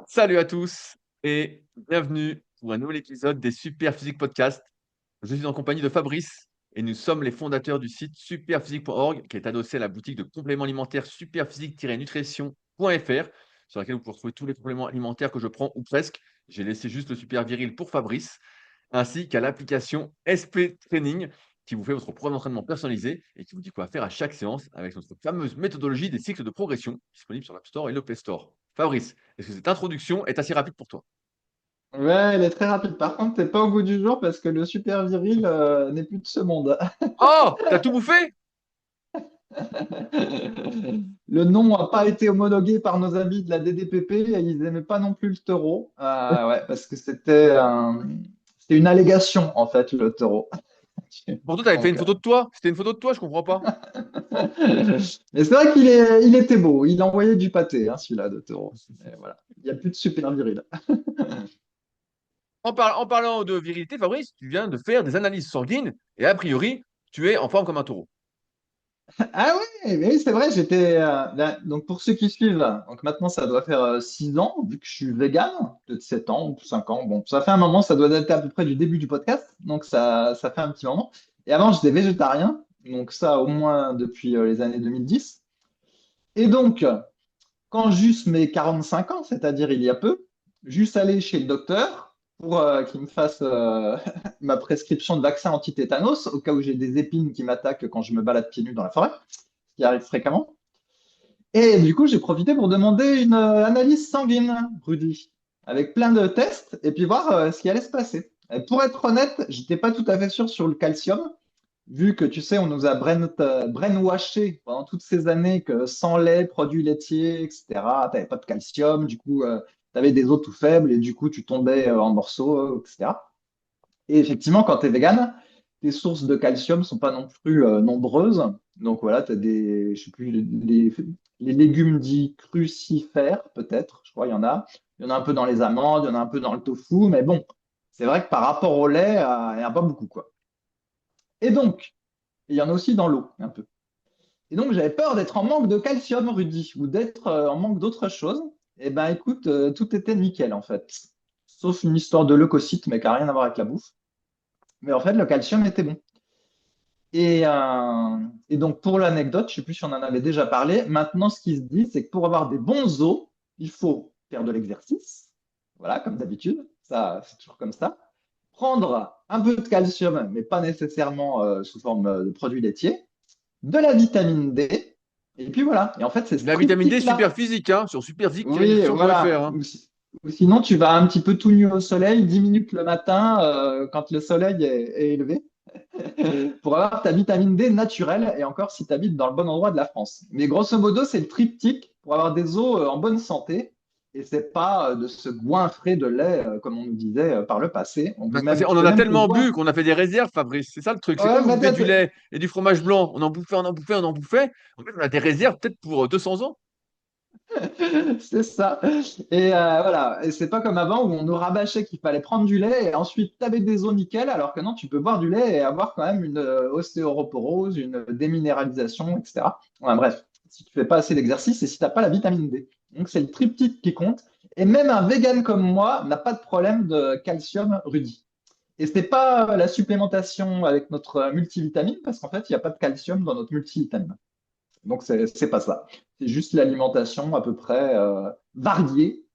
Salut à tous et bienvenue pour un nouvel épisode des Super Physique Podcast. Je suis en compagnie de Fabrice et nous sommes les fondateurs du site superphysique.org qui est adossé à la boutique de compléments alimentaires superphysique-nutrition.fr sur laquelle vous pouvez retrouver tous les compléments alimentaires que je prends ou presque. J'ai laissé juste le super viril pour Fabrice ainsi qu'à l'application SP Training qui vous fait votre programme d'entraînement personnalisé et qui vous dit quoi faire à chaque séance avec notre fameuse méthodologie des cycles de progression disponible sur l'App Store et le Play Store. Fabrice, est-ce que cette introduction est assez rapide pour toi? Ouais, elle est très rapide. Par contre, t'es pas au goût du jour parce que le super viril n'est plus de ce monde. Oh, t'as tout bouffé? Le nom n'a pas été homologué par nos amis de la DDPP et ils n'aimaient pas non plus le taureau. Ouais, parce que c'était une allégation en fait, le taureau. Pourtant, t'avais fait une Donc, photo de toi. C'était une photo de toi, je comprends pas. Mais c'est vrai il était beau. Il envoyait du pâté, hein, celui-là de taureau. Mais voilà, il n'y a plus de super viril. En parlant de virilité, Fabrice, tu viens de faire des analyses sanguines et a priori, tu es en forme comme un taureau. Ah oui, mais oui, c'est vrai, j'étais là, donc pour ceux qui suivent, donc maintenant ça doit faire 6 ans, vu que je suis vegan, peut-être 7 ans ou 5 ans. Bon, ça fait un moment, ça doit dater à peu près du début du podcast, donc ça fait un petit moment. Et avant, j'étais végétarien, donc ça au moins depuis les années 2010. Et donc, quand j'eus mes 45 ans, c'est-à-dire il y a peu, j'eusse allé chez le docteur pour qu'il me fasse ma prescription de vaccin anti-tétanos, au cas où j'ai des épines qui m'attaquent quand je me balade pieds nus dans la forêt, ce qui arrive fréquemment. Et du coup, j'ai profité pour demander une analyse sanguine, Rudy, avec plein de tests, et puis voir ce qui allait se passer. Et pour être honnête, j'étais pas tout à fait sûr sur le calcium, vu que tu sais, on nous a brainwashé pendant toutes ces années que sans lait, produits laitiers, etc., t'avais pas de calcium, du coup, tu avais des os tout faibles, et du coup, tu tombais en morceaux, etc. Et effectivement, quand tu es vegan, tes sources de calcium sont pas non plus nombreuses. Donc voilà, tu as des, je sais plus, les légumes dits crucifères, peut-être, je crois, il y en a. Il y en a un peu dans les amandes, il y en a un peu dans le tofu, mais bon, c'est vrai que par rapport au lait, il n'y en a pas beaucoup, quoi. Et donc, il y en a aussi dans l'eau, un peu. Et donc, j'avais peur d'être en manque de calcium, Rudy, ou d'être en manque d'autre chose. Eh ben, écoute, tout était nickel, en fait. Sauf une histoire de leucocytes, mais qui n'a rien à voir avec la bouffe. Mais en fait, le calcium était bon. Et donc, pour l'anecdote, je ne sais plus si on en avait déjà parlé, maintenant, ce qui se dit, c'est que pour avoir des bons os, il faut faire de l'exercice. Voilà, comme d'habitude, ça, c'est toujours comme ça. Prendre un peu de calcium, mais pas nécessairement sous forme de produits laitiers, de la vitamine D, et puis voilà. Et en fait, c'est ce La vitamine D, super triptyque-là. physique, hein, sur Oui, superphysique-nutrition.fr, voilà. hein. Ou sinon, tu vas un petit peu tout nu au soleil, 10 minutes le matin, quand le soleil est élevé pour avoir ta vitamine D naturelle et encore si tu habites dans le bon endroit de la France. Mais grosso modo, c'est le triptyque pour avoir des os en bonne santé et c'est pas de se goinfrer de lait comme on nous disait par le passé. On Tu en peux a même te tellement bu goinfrer. qu'on a fait des réserves, Fabrice. C'est ça le truc. C'est Ouais, comme vous bah, buvez du lait et du fromage blanc. On en bouffait, on en bouffait, on en bouffait. En fait, on a des réserves peut-être pour 200 ans. c'est ça. Et voilà, et c'est pas comme avant où on nous rabâchait qu'il fallait prendre du lait et ensuite taper des os nickel, alors que non, tu peux boire du lait et avoir quand même une ostéoporose, une déminéralisation, etc. Ouais, bref, si tu fais pas assez d'exercice et si t'as pas la vitamine D. Donc c'est le triptyque qui compte. Et même un vegan comme moi n'a pas de problème de calcium, Rudy. Et c'est pas la supplémentation avec notre multivitamine, parce qu'en fait, il n'y a pas de calcium dans notre multivitamine. Donc, c'est pas ça. C'est juste l'alimentation à peu près variée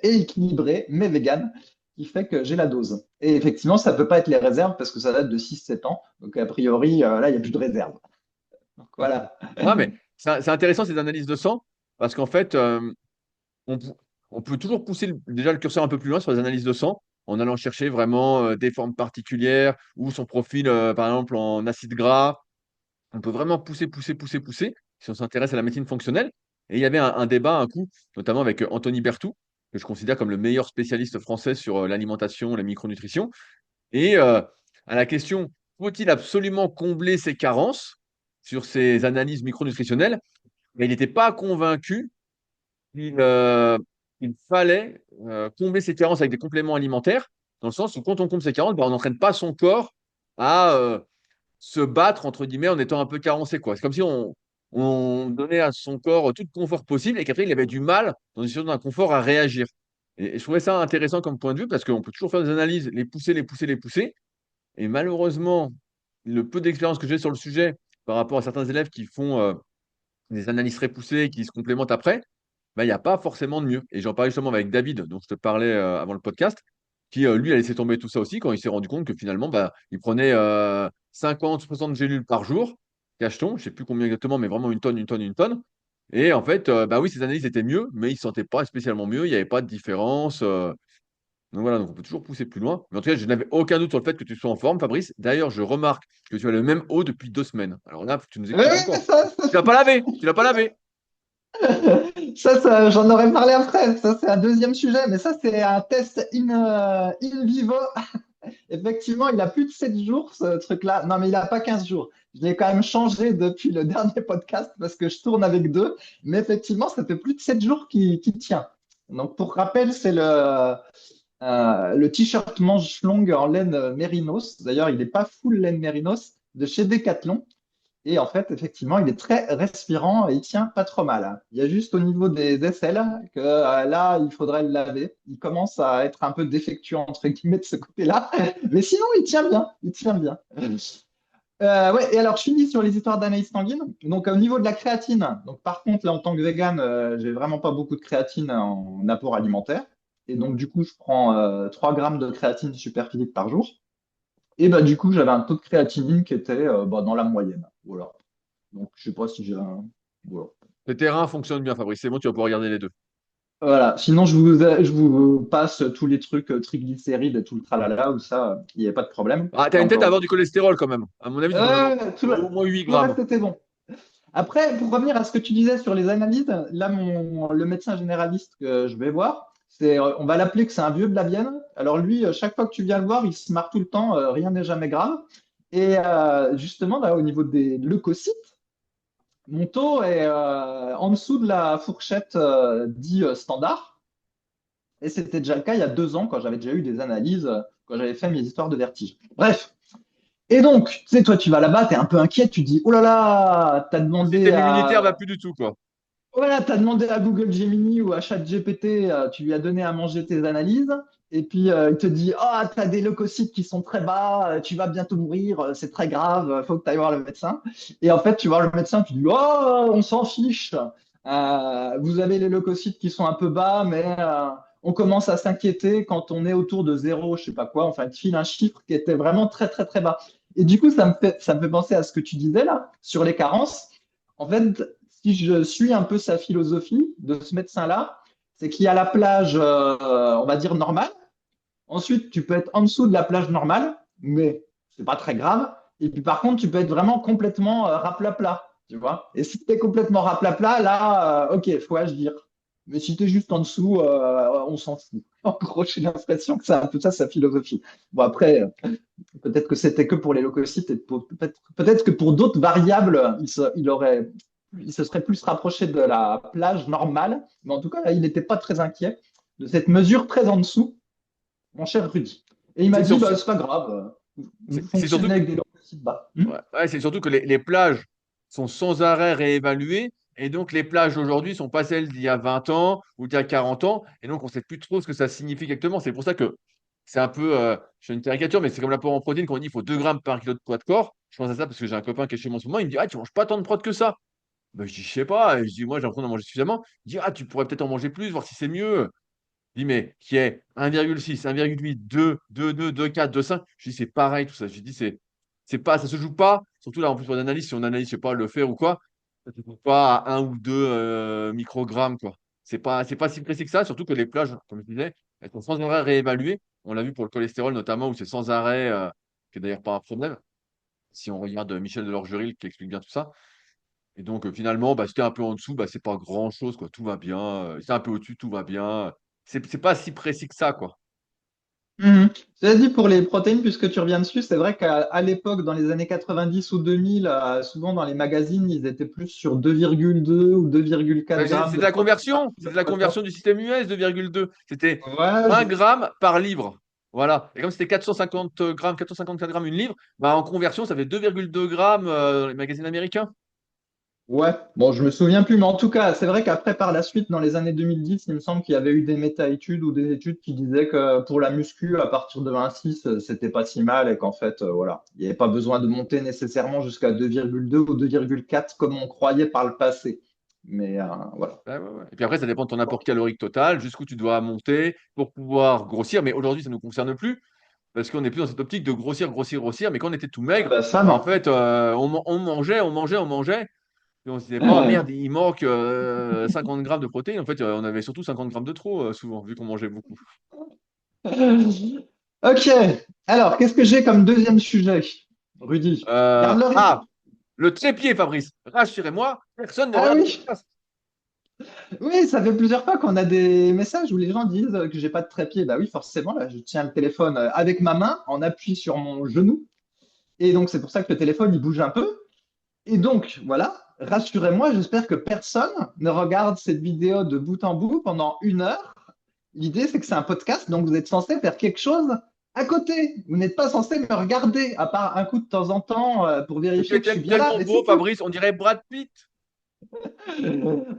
et équilibrée, mais végane, qui fait que j'ai la dose. Et effectivement, ça peut pas être les réserves parce que ça date de 6 7 ans. Donc, a priori, là, il n'y a plus de réserve. Donc, voilà. Ah, mais c'est intéressant ces analyses de sang parce qu'en fait, on, pou- on peut toujours pousser déjà le curseur un peu plus loin sur les analyses de sang en allant chercher vraiment des formes particulières ou son profil, par exemple, en acide gras. On peut vraiment pousser, pousser, pousser, pousser si on s'intéresse à la médecine fonctionnelle. Et il y avait un débat, un coup, notamment avec Anthony Berthoud, que je considère comme le meilleur spécialiste français sur l'alimentation, la micronutrition. Et à la question, faut-il absolument combler ses carences sur ces analyses micronutritionnelles? Mais il n'était pas convaincu qu'il fallait combler ses carences avec des compléments alimentaires, dans le sens où quand on comble ses carences, ben, on n'entraîne pas son corps à se battre, entre guillemets, en étant un peu carencé, quoi. C'est comme si on donnait à son corps tout le confort possible et qu'après, il avait du mal, dans une situation d'inconfort, à réagir. Et je trouvais ça intéressant comme point de vue parce qu'on peut toujours faire des analyses, les pousser, les pousser, les pousser. Et malheureusement, le peu d'expérience que j'ai sur le sujet par rapport à certains élèves qui font des analyses très poussées et qui se complémentent après, bah, il n'y a pas forcément de mieux. Et j'en parlais justement avec David, dont je te parlais avant le podcast, qui lui a laissé tomber tout ça aussi quand il s'est rendu compte que finalement, bah, il prenait 50, 60 gélules par jour, cacheton, je ne sais plus combien exactement, mais vraiment une tonne, une tonne, une tonne. Et en fait, bah oui, ses analyses étaient mieux, mais il ne se sentait pas spécialement mieux, il n'y avait pas de différence. Donc voilà, donc on peut toujours pousser plus loin. Mais en tout cas, je n'avais aucun doute sur le fait que tu sois en forme, Fabrice. D'ailleurs, je remarque que tu as le même haut depuis 2 semaines. Alors là, faut que tu nous Oui, expliques oui, encore. ça, Tu l'as pas lavé, tu l'as pas lavé. j'en aurais parlé après. Ça, c'est un deuxième sujet, mais ça, c'est un test in vivo. Effectivement, il a plus de 7 jours, ce truc-là. Non, mais il a pas 15 jours. Je l'ai quand même changé depuis le dernier podcast parce que je tourne avec deux. Mais effectivement, ça fait plus de 7 jours qu'il tient. Donc, pour rappel, c'est le t-shirt manche longue en laine Mérinos. D'ailleurs, il n'est pas full laine Mérinos de chez Decathlon. Et en fait, effectivement, il est très respirant et il tient pas trop mal. Il y a juste au niveau des aisselles que là, il faudrait le laver. Il commence à être un peu défectueux, entre guillemets, de ce côté-là. Mais sinon, il tient bien. Il tient bien. Ouais, et alors, je finis sur les histoires d'analyse sanguine. Donc, au niveau de la créatine, donc par contre, là, en tant que vegan, j'ai vraiment pas beaucoup de créatine en apport alimentaire. Et donc, du coup, je prends 3 grammes de créatine superphysique par jour. Et bah, du coup, j'avais un taux de créatinine qui était bah, dans la moyenne. Voilà. Donc, je sais pas si j'ai un. Voilà. Le terrain fonctionne bien, Fabrice. C'est bon, tu vas pouvoir regarder les deux. Voilà. Sinon, je vous passe tous les trucs triglycérides et tout le tralala, où ça, il n'y a pas de problème. Ah, t'as Là, une tête à encore. avoir du cholestérol quand même. À mon avis, tu dois en avoir au moins 8 Tout le grammes. reste était bon. Après, pour revenir à ce que tu disais sur les analyses, là, le médecin généraliste que je vais voir, on va l'appeler que c'est un vieux de la Vienne. Alors lui, chaque fois que tu viens le voir, il se marre tout le temps, rien n'est jamais grave. Et justement, là, au niveau des leucocytes, mon taux est en dessous de la fourchette dit standard. Et c'était déjà le cas il y a 2 ans quand j'avais déjà eu des analyses, quand j'avais fait mes histoires de vertige. Bref. Et donc, tu sais, toi, tu vas là-bas, tu es un peu inquiet, tu dis, oh là là, Le système immunitaire va plus du tout, quoi. voilà, t'as demandé à Google Gemini ou à ChatGPT, tu lui as donné à manger tes analyses, et puis il te dit, ah, t'as des leucocytes qui sont très bas, tu vas bientôt mourir, c'est très grave, faut que tu ailles voir le médecin. Et en fait, tu vas voir le médecin, tu dis, oh, on s'en fiche, vous avez les leucocytes qui sont un peu bas, mais on commence à s'inquiéter quand on est autour de zéro, je sais pas quoi, enfin, il te file un chiffre qui était vraiment très, très, très bas. Et du coup, ça me fait penser à ce que tu disais là, sur les carences. En fait, si je suis un peu sa philosophie de ce médecin-là, c'est qu'il y a la plage, on va dire, normale. Ensuite, tu peux être en dessous de la plage normale, mais c'est pas très grave. Et puis, par contre, tu peux être vraiment complètement raplapla, tu vois. Et si tu es complètement raplapla, là, ok, faut agir. Mais si tu es juste en dessous, on s'en fout. En gros, j'ai l'impression que c'est un peu ça sa philosophie. Bon, après, peut-être que c'était que pour les leucocytes et peut-être que pour d'autres variables, il se serait plus rapproché de la plage normale. Mais en tout cas, là, il n'était pas très inquiet de cette mesure très en dessous, mon cher Rudy. Et il m'a C'est dit, sur- bah, c'est pas grave, vous c'est surtout fonctionnez avec des leucocytes bas. Ouais, ouais, c'est surtout que les plages sont sans arrêt réévaluées. Et donc, les plages aujourd'hui ne sont pas celles d'il y a 20 ans ou d'il y a 40 ans. Et donc, on ne sait plus trop ce que ça signifie exactement. C'est pour ça que c'est un peu, je fais une caricature, mais c'est comme l'apport en protéines quand on dit qu'il faut 2 grammes par kilo de poids de corps. Je pense à ça parce que j'ai un copain qui est chez moi en ce moment. Il me dit, ah, tu manges pas tant de prot que ça. Ben, je dis, je sais pas. Et je dis, moi, j'ai l'impression d'en manger suffisamment. Il dit, ah, tu pourrais peut-être en manger plus, voir si c'est mieux. Je dis, mais qui est 1,6, 1,8, 2, 2, 2, 2, 4, 2, 5. Je dis, c'est pareil tout ça. Je dis, c'est pas, ça se joue pas. Surtout là, en plus, pour l'analyse, si on analyse, je sais pas, le fer ou quoi, ça se joue pas à 1 ou 2 microgrammes, quoi. C'est pas si précis que ça, surtout que les plages, comme je disais, elles sont sans arrêt réévaluées. On l'a vu pour le cholestérol notamment, où c'est sans arrêt, qui est d'ailleurs pas un problème. Si on regarde Michel Delorgeril qui explique bien tout ça. Et donc, finalement, bah, si t'es un peu en dessous, bah, c'est pas grand-chose, quoi. Tout va bien. Si t'es un peu au-dessus, tout va bien. C'est pas si précis que ça, quoi. Mhm. Cela dit, pour les protéines, puisque tu reviens dessus, c'est vrai qu'à l'époque, dans les années 90 ou 2000, souvent dans les magazines, ils étaient plus sur 2,2 ou 2,4 Bah, grammes c'est de de la protéines par conversion. kilo C'est de de la poids de corps. conversion du système US, 2,2. C'était Ouais, 1 gramme par livre. Voilà. Et comme c'était 450 grammes, 454 grammes une livre, bah, en conversion, ça fait 2,2 grammes dans les magazines américains. Ouais, bon, je me souviens plus, mais en tout cas, c'est vrai qu'après, par la suite, dans les années 2010, il me semble qu'il y avait eu des méta-études ou des études qui disaient que pour la muscu, à partir de 1,6, c'était pas si mal et qu'en fait, voilà, il n'y avait pas besoin de monter nécessairement jusqu'à 2,2 ou 2,4 comme on croyait par le passé. Mais voilà. Ouais, ouais, ouais. Et puis après, ça dépend de ton apport calorique total, jusqu'où tu dois monter pour pouvoir grossir. Mais aujourd'hui, ça ne nous concerne plus parce qu'on n'est plus dans cette optique de grossir, grossir, grossir. Mais quand on était tout Ah maigre, bah ça, bah, en non. fait, on mangeait, on mangeait, on mangeait. Et on se disait pas, merde, il manque 50 grammes de protéines. En fait, on avait surtout 50 grammes de trop, souvent, vu qu'on mangeait beaucoup. Ok, alors, qu'est-ce que j'ai comme deuxième sujet, Rudy? Garde le rythme. Ah, le trépied, Fabrice. Rassurez-moi, personne ne Ah regarde le oui, podcast. oui, ça fait plusieurs fois qu'on a des messages où les gens disent que j'ai pas de trépied. Bah oui, forcément, là, je tiens le téléphone avec ma main en appui sur mon genou. Et donc, c'est pour ça que le téléphone, il bouge un peu. Et donc, voilà, rassurez-moi, j'espère que personne ne regarde cette vidéo de bout en bout pendant 1 heure. L'idée, c'est que c'est un podcast, donc vous êtes censé faire quelque chose à côté. Vous n'êtes pas censé me regarder, à part un coup de temps en temps pour Mais tu vérifier que je suis étais bien là, tellement mais beau, c'est tout. Fabrice, on dirait Brad Pitt.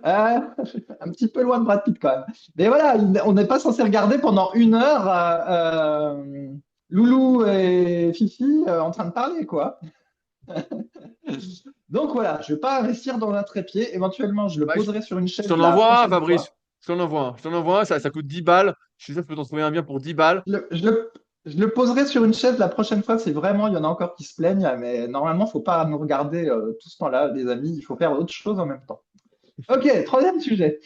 Un petit peu loin de Brad Pitt quand même. Mais voilà, on n'est pas censé regarder pendant 1 heure Loulou et Fifi en train de parler, quoi. Donc voilà, je vais pas investir dans un trépied. Éventuellement, je le Bah, poserai sur une je chaise t'en la envoie un, prochaine Fabrice. fois. Je t'en envoie un. Je t'en envoie un, ça coûte 10 balles. Je suis sûr que je peux t'en trouver un bien pour 10 balles. Je le poserai sur une chaise la prochaine fois si vraiment il y en a encore qui se plaignent. Mais normalement, faut pas nous regarder tout ce temps-là, les amis. Il faut faire autre chose en même temps. Ok, troisième sujet.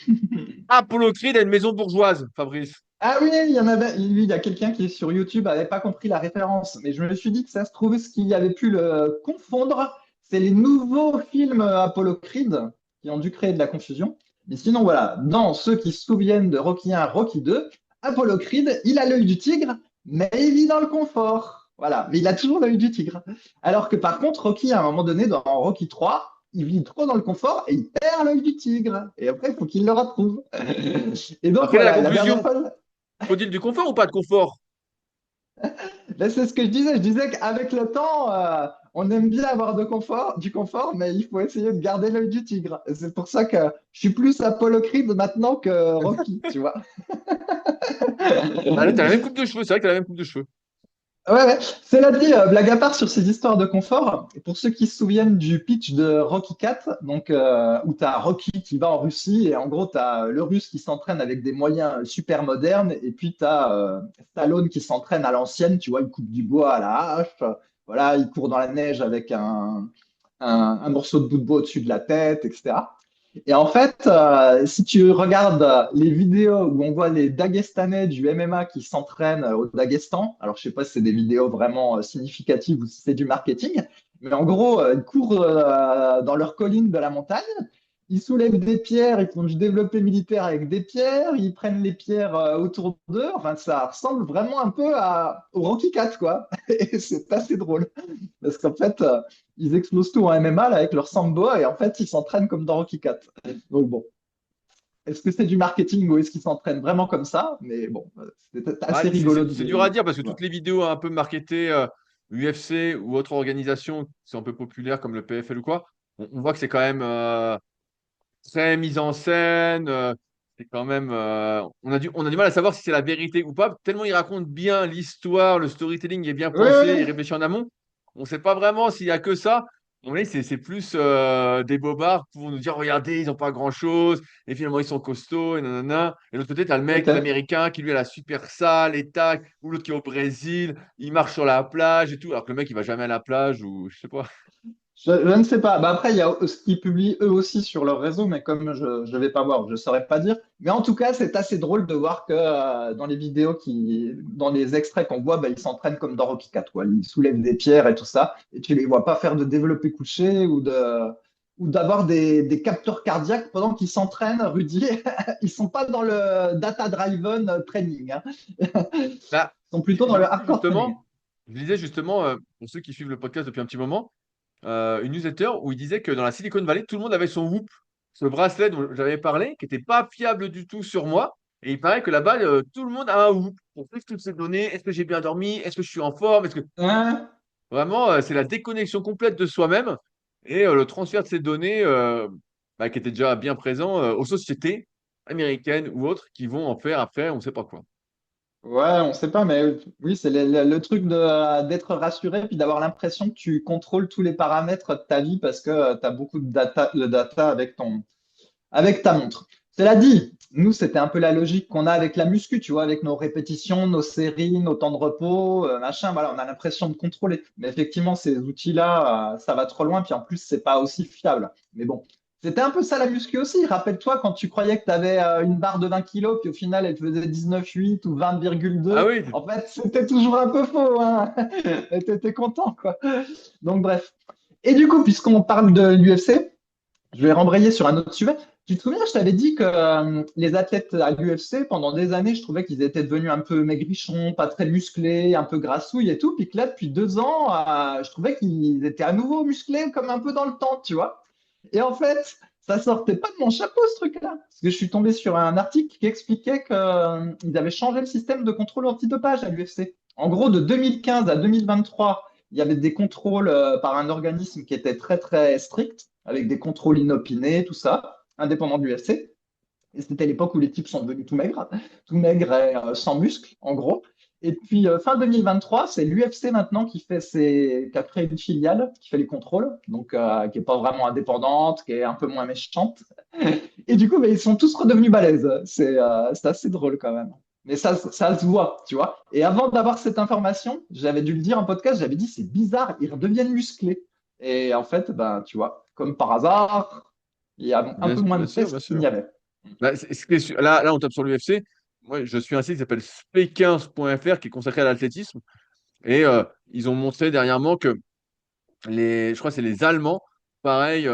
Apollo Creed a une maison bourgeoise, Fabrice. Ah oui, il y en avait, lui, il y a quelqu'un qui est sur YouTube, n'avait pas compris la référence, mais je me suis dit que ça se trouvait ce qui avait pu le confondre, c'est les nouveaux films Apollo Creed qui ont dû créer de la confusion. Mais sinon, voilà, dans ceux qui se souviennent de Rocky 1, Rocky 2, Apollo Creed, il a l'œil du tigre, mais il vit dans le confort. Voilà, mais il a toujours l'œil du tigre. Alors que par contre, Rocky, à un moment donné, dans Rocky 3, il vit trop dans le confort et il perd l'œil du tigre. Et après, il faut qu'il le retrouve. Et Alors, donc quelle est la voilà, et la dernière conclusion? fois, Faut-il du confort ou pas de confort? ben, c'est ce que je disais. Je disais qu'avec le temps, on aime bien avoir du confort, mais il faut essayer de garder l'œil du tigre. Et c'est pour ça que je suis plus Apollo Creed maintenant que Rocky, tu vois. Ah, là, t'as la même coupe de cheveux, c'est vrai que t'as la même coupe de cheveux. Ouais, ouais. Cela dit, blague à part sur ces histoires de confort, pour ceux qui se souviennent du pitch de Rocky 4, donc, où tu as Rocky qui va en Russie, et en gros, tu as le Russe qui s'entraîne avec des moyens super modernes, et puis tu as Stallone qui s'entraîne à l'ancienne, tu vois, il coupe du bois à la hache, voilà, il court dans la neige avec un morceau de bout de bois au-dessus de la tête, etc. Et en fait, si tu regardes les vidéos où on voit les Dagestanais du MMA qui s'entraînent au Daghestan, alors je sais pas si c'est des vidéos vraiment significatives ou si c'est du marketing, mais en gros, ils courent dans leur colline de la montagne, ils soulèvent des pierres, ils font du développé militaire avec des pierres, ils prennent les pierres autour d'eux, enfin ça ressemble vraiment un peu au Rocky 4, quoi. Et c'est assez drôle, parce qu'en fait, ils explosent tout en MMA là, avec leur sambo et en fait, ils s'entraînent comme dans Rocky 4. Donc bon, est-ce que c'est du marketing ou est-ce qu'ils s'entraînent vraiment comme ça? Mais bon, c'était Ah, assez rigolo c'est dur à de dire parce que voir. toutes les vidéos un peu marketées UFC ou autres organisations qui sont un peu populaires comme le PFL ou quoi, on voit que c'est quand même très mise en scène. C'est quand même, on a du mal à savoir si c'est la vérité ou pas, tellement ils racontent bien l'histoire, le storytelling est bien Oui, pensé et oui, réfléchi en amont. On ne sait pas vraiment s'il y a que ça. On c'est plus des bobards pour nous dire, regardez, ils n'ont pas grand-chose, et finalement ils sont costauds, et nanana. Et de l'autre côté, tu as le mec, peut-être. l'américain, qui lui a la super salle, et tac, ou l'autre qui est au Brésil, il marche sur la plage et tout, alors que le mec, il va jamais à la plage, ou je sais pas. Je ne sais pas. Bah après, il y a ce qu'ils publient eux aussi sur leur réseau, mais comme je ne vais pas voir, je ne saurais pas dire. Mais en tout cas, c'est assez drôle de voir que dans les vidéos, dans les extraits qu'on voit, bah, ils s'entraînent comme dans Rocky 4, quoi. Ils soulèvent des pierres et tout ça. Et tu les vois pas faire de développé couché ou d'avoir des capteurs cardiaques pendant qu'ils s'entraînent, Rudy. Ils sont pas dans le data-driven training, hein. Là, Ils sont plutôt dans le hardcore training. je lisais justement, pour ceux qui suivent le podcast depuis un petit moment, une newsletter où il disait que dans la Silicon Valley, tout le monde avait son Whoop, ce bracelet dont j'avais parlé, qui n'était pas fiable du tout sur moi. Et il paraît que là-bas, tout le monde a un Whoop pour suivre toutes ces données. Est-ce que j'ai bien dormi? Est-ce que je suis en forme? Est-ce que Hein. vraiment, c'est la déconnexion complète de soi-même. et le transfert de ces données bah, qui étaient déjà bien présents aux sociétés américaines ou autres qui vont en faire après, on ne sait pas quoi. Ouais, on sait pas, mais oui, c'est le truc d'être rassuré puis d'avoir l'impression que tu contrôles tous les paramètres de ta vie parce que tu as beaucoup de data avec ta montre. Cela dit, nous, c'était un peu la logique qu'on a avec la muscu, tu vois, avec nos répétitions, nos séries, nos temps de repos, machin. Voilà, on a l'impression de contrôler. Mais effectivement, ces outils-là, ça va trop loin. Puis en plus, c'est pas aussi fiable. Mais bon, c'était un peu ça la muscu aussi. Rappelle-toi quand tu croyais que tu avais une barre de 20 kilos, puis au final, elle te faisait 19,8 ou Ah 20,2. oui, En fait, c'était toujours un peu faux, hein. Et t'étais content, quoi. Donc, bref. Et du coup, puisqu'on parle de l'UFC, je vais rembrayer sur un autre sujet. Tu te souviens, je t'avais dit que les athlètes à l'UFC, pendant des années, je trouvais qu'ils étaient devenus un peu maigrichons, pas très musclés, un peu grassouilles et tout. Puis que là, depuis 2 ans, je trouvais qu'ils étaient à nouveau musclés, comme un peu dans le temps, tu vois. Et en fait, ça sortait pas de mon chapeau, ce truc-là. Parce que je suis tombé sur un article qui expliquait qu'ils avaient changé le système de contrôle antidopage à l'UFC. En gros, de 2015 à 2023, il y avait des contrôles par un organisme qui était très, très strict, avec des contrôles inopinés, tout ça, indépendant de l'UFC. Et c'était l'époque où les types sont devenus tout maigres et sans muscles, en gros. Et puis, fin 2023, c'est l'UFC maintenant qui a créé une filiale, qui fait les contrôles, donc qui n'est pas vraiment indépendante, qui est un peu moins méchante. Et du coup, ils sont tous redevenus balèzes. C'est assez drôle quand même. Mais ça se voit, tu vois. Et avant d'avoir cette information, j'avais dû le dire en podcast, j'avais dit c'est bizarre, ils redeviennent musclés. Et en fait, ben, tu vois, comme par hasard, il y a un peu moins bien de sûr, bien tests qu'il sûr. n'y avait. Là, là, on tape sur l'UFC. Moi, je suis un site qui s'appelle sp15.fr qui est consacré à l'athlétisme. Et ils ont montré dernièrement que je crois que c'est les Allemands, pareil,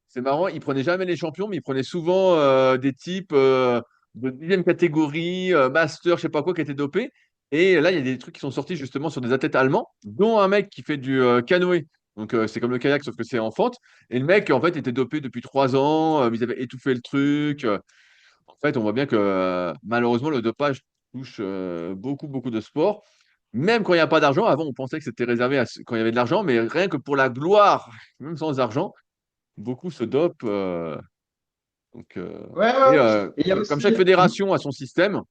c'est marrant, ils prenaient jamais les champions, mais ils prenaient souvent des types de dixième catégorie, master, je sais pas quoi, qui étaient dopés. Et là, il y a des trucs qui sont sortis justement sur des athlètes allemands, dont un mec qui fait du canoë. Donc, c'est comme le kayak, sauf que c'est en fente. Et le mec, en fait, était dopé depuis 3 ans. Ils avaient étouffé le truc. En fait, on voit bien que malheureusement, le dopage touche beaucoup, beaucoup de sports. Même quand il n'y a pas d'argent, avant, on pensait que c'était réservé quand il y avait de l'argent, mais rien que pour la gloire, même sans argent, beaucoup se dopent. Donc, Ouais, et ouais. Et il y a comme aussi. chaque fédération a son système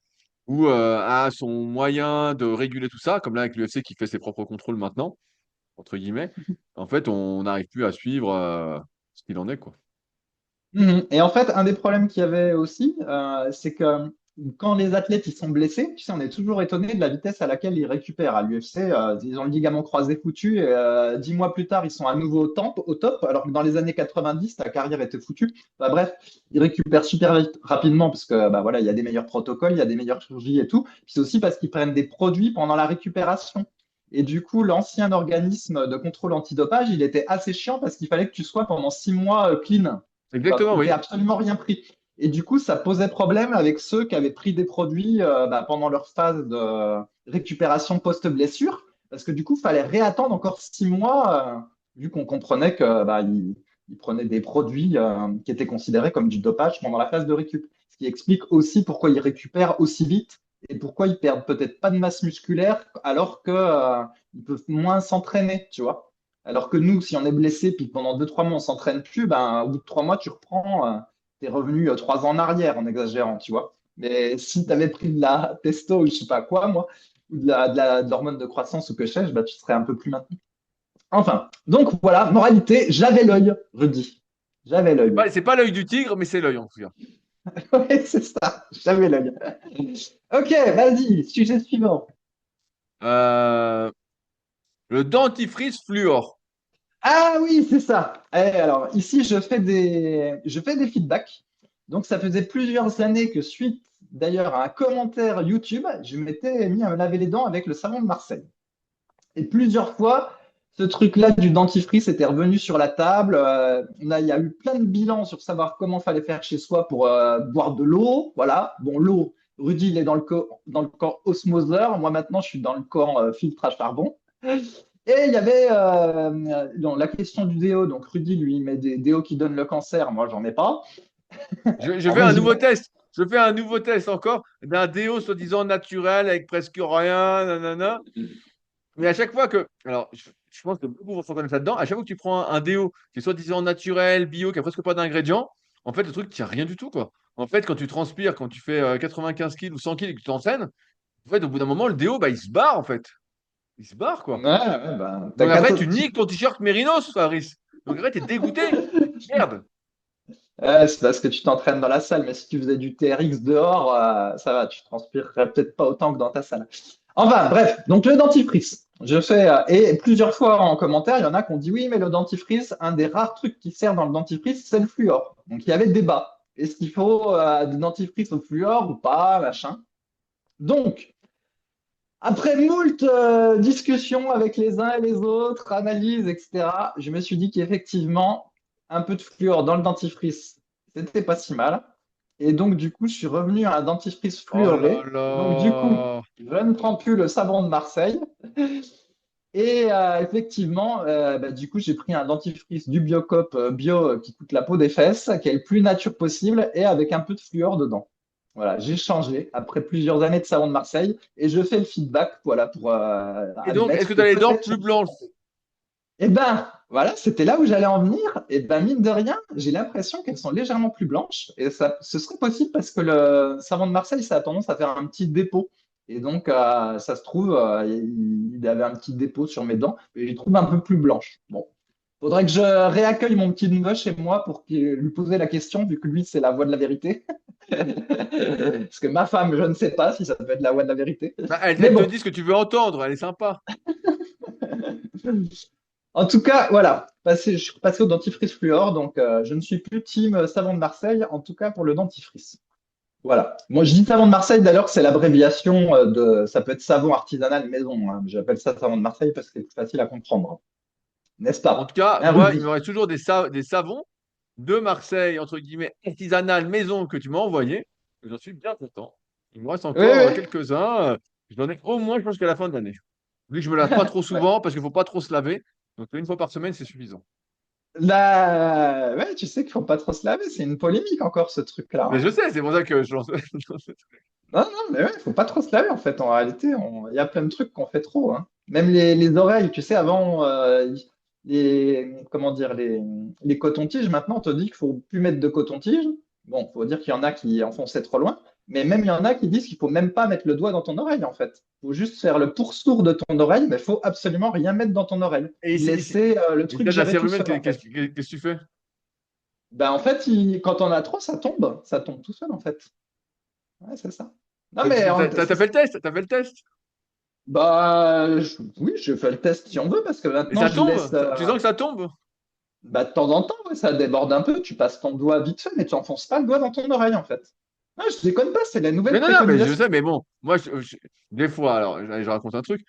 ou a son moyen de réguler tout ça, comme là avec l'UFC qui fait ses propres contrôles maintenant, entre guillemets, en fait, on n'arrive plus à suivre ce qu'il en est, quoi. Mhm. Et en fait, un des problèmes qu'il y avait aussi, c'est que quand les athlètes ils sont blessés, tu sais, on est toujours étonné de la vitesse à laquelle ils récupèrent. À l'UFC, ils ont le ligament croisé foutu et 10 mois plus tard, ils sont à nouveau au top, alors que dans les années 90, ta carrière était foutue. Bah, bref, ils récupèrent super rapidement parce que bah, voilà, il y a des meilleurs protocoles, il y a des meilleures chirurgies et tout. Puis c'est aussi parce qu'ils prennent des produits pendant la récupération. Et du coup, l'ancien organisme de contrôle antidopage, il était assez chiant parce qu'il fallait que tu sois pendant 6 mois clean, Exactement, où tu oui. absolument rien pris. Et du coup, ça posait problème avec ceux qui avaient pris des produits bah, pendant leur phase de récupération post-blessure, parce que du coup, il fallait réattendre encore 6 mois, vu qu'on comprenait que bah, ils prenaient des produits qui étaient considérés comme du dopage pendant la phase de récup. Ce qui explique aussi pourquoi ils récupèrent aussi vite et pourquoi ils perdent peut-être pas de masse musculaire alors que ils peuvent moins s'entraîner, tu vois. Alors que nous, si on est blessé, puis que pendant 2, 3 mois, on s'entraîne plus, ben, au bout de 3 mois, tu reprends tes revenus 3 ans en arrière, en exagérant, tu vois. Mais si tu avais pris de la testo ou je sais pas quoi, moi, ou de l'hormone de croissance ou que sais-je, ben, tu serais un peu plus maintenu. Enfin, donc voilà, moralité, j'avais l'œil, Rudy. J'avais l'œil. C'est pas l'œil du tigre, mais c'est l'œil en tout cas. Oui, c'est ça, j'avais l'œil. Ok, vas-y, sujet suivant. Euh, le dentifrice fluor. Ah oui, c'est ça. Alors, ici, je fais des feedbacks. Donc, ça faisait plusieurs années que, suite d'ailleurs à un commentaire YouTube, je m'étais mis à me laver les dents avec le savon de Marseille. Et plusieurs fois, ce truc-là du dentifrice était revenu sur la table. Il y a eu plein de bilans sur savoir comment fallait faire chez soi pour boire de l'eau. Voilà. Bon, l'eau, Rudy, il est dans le camp osmoseur. Moi, maintenant, je suis dans le camp filtre à charbon. Et il y avait la question du déo. Donc, Rudy, lui, il met des déos qui donnent le cancer. Moi, j'en ai pas. Je En fais un résumé. nouveau test. Je fais un nouveau test encore d'un déo soi-disant naturel avec presque rien, nanana. Mais à chaque fois que. Alors, je pense que beaucoup vont se reconnaître là-dedans. À chaque fois que tu prends un déo qui est soi-disant naturel, bio, qui a presque pas d'ingrédients, en fait, le truc tient rien du tout, quoi. En fait, quand tu transpires, quand tu fais 95 kilos ou 100 kilos et que tu t'entraînes, en fait, au bout d'un moment, le déo, bah, il se barre, en fait. Il se barre, Ouais, quoi. ouais, bah, Donc après, tu niques ton t-shirt Mérinos, Fabrice. Donc après, t'es dégoûté. Merde. Ouais, c'est parce que tu t'entraînes dans la salle, mais si tu faisais du TRX dehors, ça va, tu transpirerais peut-être pas autant que dans ta salle. Enfin, bref, donc le dentifrice. Je fais, et plusieurs fois en commentaire, il y en a qui ont dit oui, mais le dentifrice, un des rares trucs qui sert dans le dentifrice, c'est le fluor. Donc il y avait débat. Est-ce qu'il faut du dentifrice au fluor ou pas, machin. Donc, après moult discussions avec les uns et les autres, analyses, etc., je me suis dit qu'effectivement, un peu de fluor dans le dentifrice, c'était pas si mal. Et donc, du coup, je suis revenu à un dentifrice Oh là fluoré. Donc, du coup, là. je ne prends plus le savon de Marseille. Et effectivement, bah, du coup, j'ai pris un dentifrice du Biocop bio qui coûte la peau des fesses, qui est le plus nature possible et avec un peu de fluor dedans. Voilà, j'ai changé après plusieurs années de savon de Marseille et je fais le feedback, voilà, pour Et donc, est-ce admettre que tu que as les dents peut-être plus je me suis blanches? trompé. Eh ben, voilà, c'était là où j'allais en venir. Et ben, mine de rien, j'ai l'impression qu'elles sont légèrement plus blanches. Et ça, ce serait possible parce que le savon de Marseille, ça a tendance à faire un petit dépôt. Et donc, ça se trouve, il avait un petit dépôt sur mes dents. Et je les trouve un peu plus blanches. Bon, faudrait que je réaccueille mon petit neveu chez moi pour lui poser la question, vu que lui, c'est la voix de la vérité. Parce que ma femme, je ne sais pas si ça peut être la voix de la vérité. Bah, elle, Mais elle te bon. dit ce que tu veux entendre. Elle est sympa. En tout cas, voilà, je suis passé au dentifrice fluor, donc je ne suis plus team savon de Marseille, en tout cas pour le dentifrice. Voilà. Moi, je dis savon de Marseille, d'ailleurs, c'est l'abréviation ça peut être savon artisanal maison, hein. J'appelle ça savon de Marseille parce que c'est plus facile à comprendre, n'est-ce En tout pas? cas, Un moi, il me Rudy. reste toujours des savons de Marseille, entre guillemets, artisanal maison que tu m'as envoyé. J'en suis bien content. Il me reste Oui, encore oui. quelques-uns. J'en ai au moins, je pense, jusqu'à la fin de l'année. Vu que je me lave pas trop Ouais. souvent parce qu'il faut pas trop se laver. Donc, une fois par semaine, c'est suffisant. Là, ouais, tu sais qu'il faut pas trop se laver, c'est une polémique encore ce truc-là, Mais hein. je sais, c'est pour ça que je lance. Non, non, mais ouais, faut pas trop se laver en fait. En réalité, il y a plein de trucs qu'on fait trop, hein. Même les oreilles, tu sais, avant, comment dire, les cotons-tiges, maintenant, on te dit qu'il faut plus mettre de coton-tige. Bon, faut dire qu'il y en a qui enfonçaient trop loin, mais même il y en a qui disent qu'il faut même pas mettre le doigt dans ton oreille en fait. Faut juste faire le pourtour de ton oreille, mais faut absolument rien mettre dans ton oreille. Et Puis ici, laisser le il truc y a de la gérer tout cérumen, seul en qu'est-ce fait. que tu fais? Ben, en fait, quand on a trop, ça tombe tout seul en fait. Ouais, c'est ça. Non, mais T'as fait le test, t'as fait le test. bah, oui, je fais le test si on veut, parce que Et maintenant, ça je laisse. tombe? Tu sens que ça tombe? Bah, de temps en temps, ouais, ça déborde un peu. Tu passes ton doigt vite fait, mais tu enfonces pas le doigt dans ton oreille, en fait. Ah, je déconne pas, c'est la Mais nouvelle non, non, mais je préconisation. sais, mais bon, moi, des fois, alors, je raconte un truc.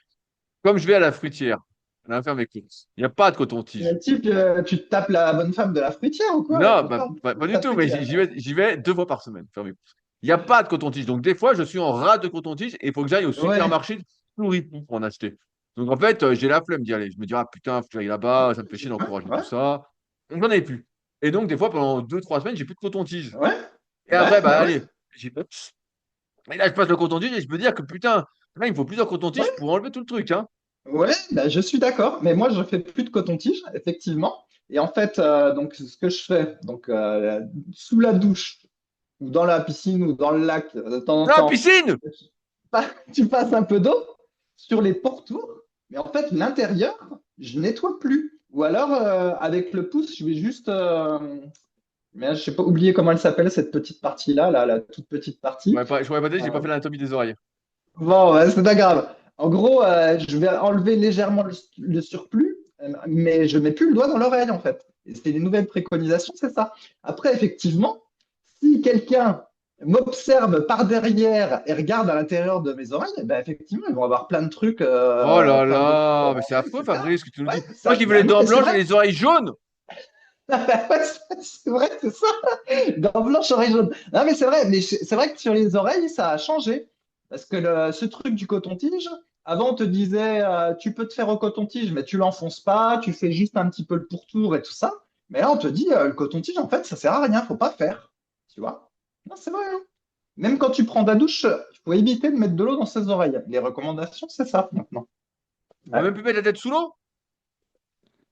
Comme je vais à la fruitière, elle va faire mes courses. Il n'y a pas de coton-tige. Le type, tu te tapes la bonne femme de la fruitière ou quoi? Non, Faut pas pas du la tout, mais fruitière. j'y vais 2 fois par semaine faire mes courses. Il n'y a pas de coton-tige. Donc, des fois, je suis en rate de coton-tige et il faut que j'aille au Ouais, supermarché tout ripou pour en acheter. Donc, en fait, j'ai la flemme d'y aller. Je me dis, ah putain, faut que j'aille là-bas, ça me fait chier ouais, d'encourager tout ouais, ça. Donc, j'en ai plus. Et donc, des fois, pendant 2, 3 semaines, j'ai plus de coton-tige. ouais, Et après, bah, bah ouais, allez, j'y vais. Et là, je passe le coton-tige et je me dis que putain, là, il me faut plusieurs cotons-tiges ouais, pour enlever tout le truc, hein. ouais, bah, je suis d'accord. Mais moi, je fais plus de coton-tige, effectivement. Et en fait, donc, ce que je fais, donc, sous la douche, ou dans la piscine, ou dans le lac, de temps en Ah, temps, piscine! tu passes un peu d'eau sur les pourtours, mais en fait, l'intérieur, je nettoie plus. Ou alors, avec le pouce, je vais juste. Mais je sais pas, oublier comment elle s'appelle, cette petite partie-là, la toute petite partie. Je pourrais pas dire, j'ai pas Euh, fait l'anatomie des oreilles. bon, c'est pas grave. En gros, je vais enlever légèrement le surplus, mais je mets plus le doigt dans l'oreille, en fait. Et c'est les nouvelles préconisations, c'est ça. Après, effectivement, si quelqu'un m'observe par derrière et regarde à l'intérieur de mes oreilles, ben effectivement, ils vont avoir plein de trucs, Oh là plein de là, mais c'est ouais, affreux, c'est ça. Fabrice, ce que tu nous Ouais, dis. c'est Moi ça. qui veux les Ben non, dents mais c'est blanches et vrai. les oreilles jaunes. Ouais, c'est vrai, c'est ça. Dents blanches, oreilles jaunes. Non, mais c'est vrai. Mais c'est vrai que sur les oreilles, ça a changé. Parce que ce truc du coton-tige, avant, on te disait, tu peux te faire au coton-tige, mais tu l'enfonces pas, tu fais juste un petit peu le pourtour et tout ça. Mais là, on te dit, le coton-tige, en fait, ça sert à rien, faut pas faire. Tu vois? Non, c'est vrai, hein. Même quand tu prends ta douche, il faut éviter de mettre de l'eau dans ses oreilles. Les recommandations, c'est ça maintenant. On va Ouais. même plus mettre la tête sous l'eau.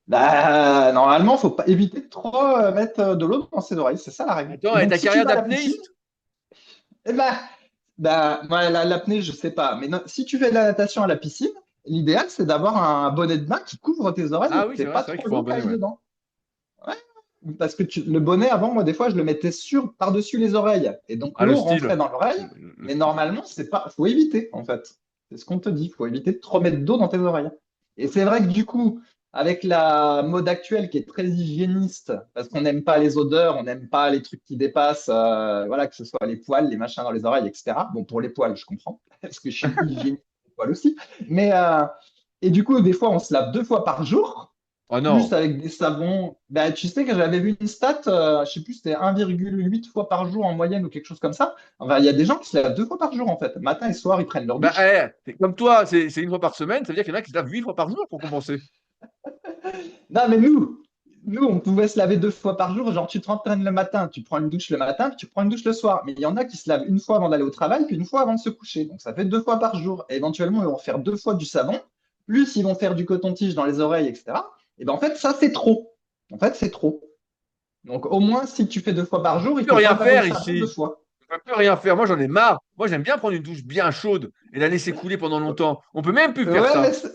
Bah, normalement, faut pas éviter de trop mettre de l'eau dans ses oreilles. C'est ça la règle. Attends, Et et donc, ta si tu carrière vas à la piscine, d'apnéiste? eh ben, bah, moi, l'apnée, je sais pas. Mais si tu fais de la natation à la piscine, l'idéal, c'est d'avoir un bonnet de bain qui couvre tes oreilles et Ah que oui, t'aies pas c'est vrai trop qu'il faut un l'eau qui bonnet, aille ouais. dedans. Ouais. Parce que le bonnet, avant, moi, des fois, je le mettais par-dessus les oreilles. Et donc, Ah, le l'eau style. rentrait dans l'oreille. Le Mais style. normalement, c'est pas, faut éviter, en fait. C'est ce qu'on te dit. Faut éviter de trop mettre d'eau dans tes oreilles. Et c'est vrai que du coup, avec la mode actuelle qui est très hygiéniste, parce qu'on n'aime pas les odeurs, on n'aime pas les trucs qui dépassent, voilà, que ce soit les poils, les machins dans les oreilles, etc. Bon, pour les poils, je comprends, parce que je suis hygiéniste des poils aussi. Mais, et du coup, des fois, on se lave 2 fois par jour Oh plus non. avec des savons. Bah, tu sais que j'avais vu une stat, je sais plus, c'était 1,8 fois par jour en moyenne ou quelque chose comme ça. Enfin, il y a des gens qui se lavent 2 fois par jour en fait. Matin et soir, ils prennent leur Bah, douche. c'est comme toi, c'est une fois par semaine, ça veut dire qu'il y en a qui se lavent 8 fois par jour pour compenser. Non, mais nous, on pouvait se laver 2 fois par jour. Genre, tu te rentraînes le matin, tu prends une douche le matin, puis tu prends une douche le soir. Mais il y en a qui se lavent une fois avant d'aller au travail, puis une fois avant de se coucher. Donc, ça fait 2 fois par jour. Et éventuellement, ils vont faire 2 fois du savon, plus ils vont faire du coton-tige dans les oreilles, etc. Et ben en fait, ça, c'est trop. En fait, c'est trop. Donc, au moins, si tu fais 2 fois par jour, On il peut faut rien pas laver le faire savon deux ici. fois. On peut plus rien faire. Moi, j'en ai marre. Moi, j'aime bien prendre une douche bien chaude et la laisser couler pendant longtemps. On peut même plus faire Ouais, mais ça.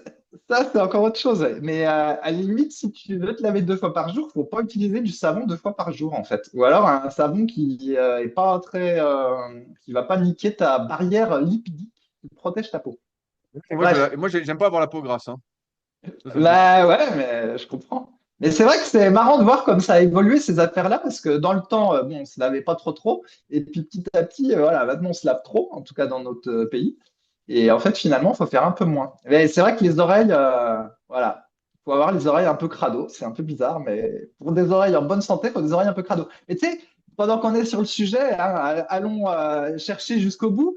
ça, c'est encore autre chose. Mais à la limite, si tu veux te laver 2 fois par jour, faut pas utiliser du savon 2 fois par jour, en fait. Ou alors un savon qui est pas très, qui va pas niquer ta barrière lipidique qui protège ta peau. Et Bref, moi, j'aime pas avoir la peau grasse, hein. Ça me fait chier. là, ouais, mais je comprends. Mais c'est vrai que c'est marrant de voir comme ça a évolué ces affaires-là, parce que dans le temps, bon, on se lavait pas trop, et puis petit à petit, voilà, maintenant on se lave trop, en tout cas dans notre pays. Et en fait, finalement, il faut faire un peu moins. Mais c'est vrai que les oreilles, voilà, il faut avoir les oreilles un peu crado. C'est un peu bizarre, mais pour des oreilles en bonne santé, il faut des oreilles un peu crado. Mais tu sais, pendant qu'on est sur le sujet, hein, allons chercher jusqu'au bout.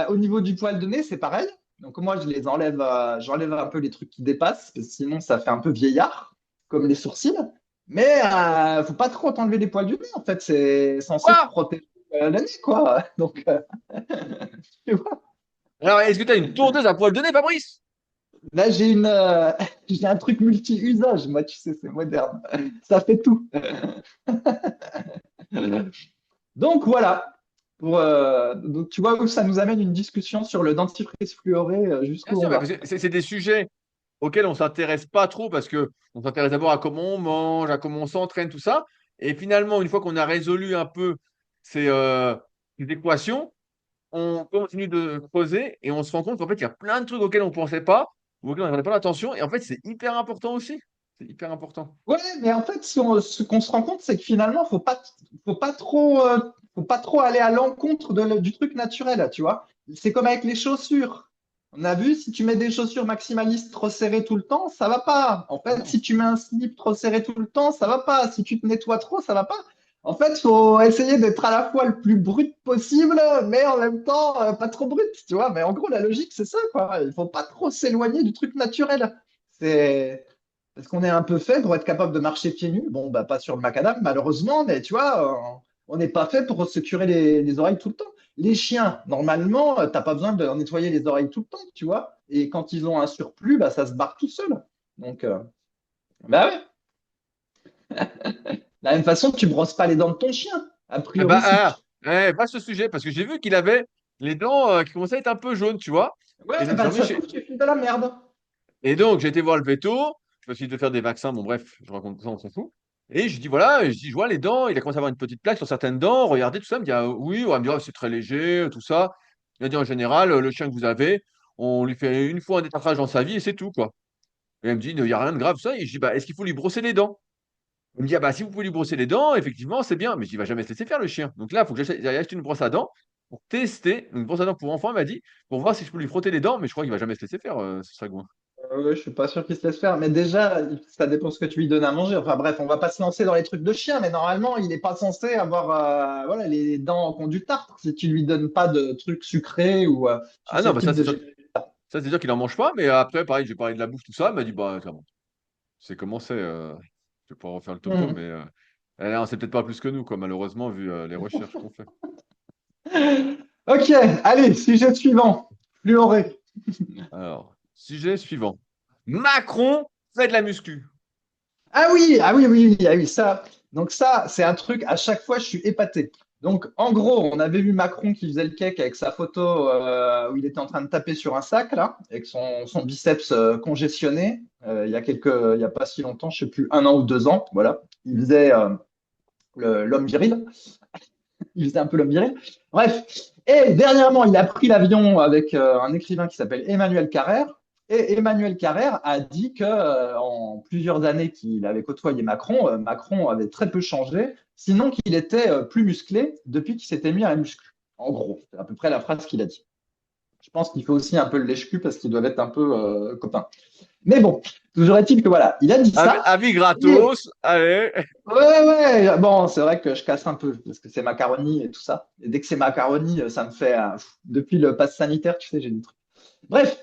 Au niveau du poil de nez, c'est pareil. Donc moi, je les enlève, j'enlève un peu les trucs qui dépassent, parce que sinon ça fait un peu vieillard, comme les sourcils. Mais faut pas trop t'enlever les poils du nez. En fait, c'est censé te Quoi? protéger le nez, quoi. Donc, tu vois. Alors, est-ce que tu as une tondeuse à poil de nez, Fabrice? Là, j'ai un truc multi-usage, moi, tu sais, c'est moderne. Ça fait tout. Donc voilà. Donc tu vois où ça nous amène une discussion sur le dentifrice fluoré Bien jusqu'où on sûr, parce va. que c'est des sujets auxquels on s'intéresse pas trop parce que on s'intéresse d'abord à comment on mange, à comment on s'entraîne, tout ça. Et finalement, une fois qu'on a résolu un peu ces, ces équations, on continue de creuser et on se rend compte qu'en fait, il y a plein de trucs auxquels on ne pensait pas, ou auxquels on n'avait pas attention. Et en fait, c'est hyper important aussi. C'est hyper important. Ouais, mais en fait, ce qu'on se rend compte, c'est que finalement, faut pas trop aller à l'encontre du truc naturel, tu vois. C'est comme avec les chaussures. On a vu, si tu mets des chaussures maximalistes trop serrées tout le temps, ça va pas. En Ah fait, non. si tu mets un slip trop serré tout le temps, ça va pas. Si tu te nettoies trop, ça va pas. En fait, faut essayer d'être à la fois le plus brut possible, mais en même temps, pas trop brut, tu vois. Mais en gros, la logique, c'est ça, quoi. Il faut pas trop s'éloigner du truc naturel. C'est parce qu'on est un peu fait pour être capable de marcher pieds nus. Bon, bah, pas sur le macadam, malheureusement, mais tu vois, on n'est pas fait pour se curer les oreilles tout le temps. Les chiens, normalement, t'as pas besoin de leur nettoyer les oreilles tout le temps, tu vois. Et quand ils ont un surplus, bah, ça se barre tout seul. Donc, bah ouais. De la même façon, tu brosses pas les dents de ton chien. A Ah bah, priori, si tu... pas ce sujet, parce que j'ai vu qu'il avait les dents qui commençaient à être un peu jaunes, tu vois. Ouais, Et je me suis bah, remis ça se chez... trouve, tu files de la merde. Et donc, j'ai été voir le veto. Je me suis dit de faire des vaccins. Bon, bref, je raconte ça, on s'en fout. Et je dis, voilà, je dis, je vois les dents. Il a commencé à avoir une petite plaque sur certaines dents. Regardez tout ça. Il me dit, ah, oui, on va me dire, ah, c'est très léger, tout ça. Il m'a dit, en général, le chien que vous avez, on lui fait une fois un détartrage dans sa vie et c'est tout, quoi. Et elle me dit, il n'y a rien de grave, ça. Et je dis, bah, est-ce qu'il faut lui brosser les dents? Il me dit, ah, bah, si vous pouvez lui brosser les dents, effectivement, c'est bien. Mais je dis, il va jamais se laisser faire, le chien. Donc là, il faut que j'aille acheter une brosse à dents pour tester. Une brosse à dents pour enfant, il m'a dit, pour voir si je peux lui frotter les dents. Mais je crois qu'il va jamais se laisser faire, ce sagouin. Ouais, je suis pas sûr qu'il se laisse faire, mais déjà, ça dépend ce que tu lui donnes à manger. Enfin bref, on va pas se lancer dans les trucs de chien, mais normalement, il n'est pas censé avoir voilà, les dents qui ont du tartre si tu lui donnes pas de trucs sucrés ou Ah non, bah ça, susceptibles de c'est sûr. générer. Ça, c'est sûr qu'il en mange pas, mais après, pareil, j'ai parlé de la bouffe, tout ça. Il m'a dit, bah, tiens, bon, c'est comment c'est. Je vais pas refaire le topo, mais Hmm. on sait peut-être pas plus que nous, quoi, malheureusement, vu les recherches qu'on fait. Ok, allez, sujet suivant. Fluoré. Alors, sujet suivant. Macron fait de la muscu. Ah oui, oui, oui, ah oui, ça. Donc ça, c'est un truc, à chaque fois, je suis épaté. Donc, en gros, on avait vu Macron qui faisait le cake avec sa photo où il était en train de taper sur un sac, là, avec son biceps congestionné, il y a pas si longtemps, je sais plus, 1 an ou 2 ans, voilà. Il faisait l'homme viril. Il faisait un peu l'homme viril. Bref. Et dernièrement, il a pris l'avion avec un écrivain qui s'appelle Emmanuel Carrère. Et Emmanuel Carrère a dit que en plusieurs années qu'il avait côtoyé Macron, Macron avait très peu changé, sinon qu'il était plus musclé depuis qu'il s'était mis à la muscu. En gros, c'est à peu près la phrase qu'il a dit. Je pense qu'il faut aussi un peu le lèche-cul parce qu'ils doivent être un peu copains. Mais bon, toujours est-il que voilà, il a dit ça. Avis Et gratos, allez. ouais, ouais, bon, c'est vrai que je casse un peu parce que c'est macaroni et tout ça. Et dès que c'est macaroni, ça me fait, depuis le pass sanitaire, tu sais, j'ai des trucs. Bref,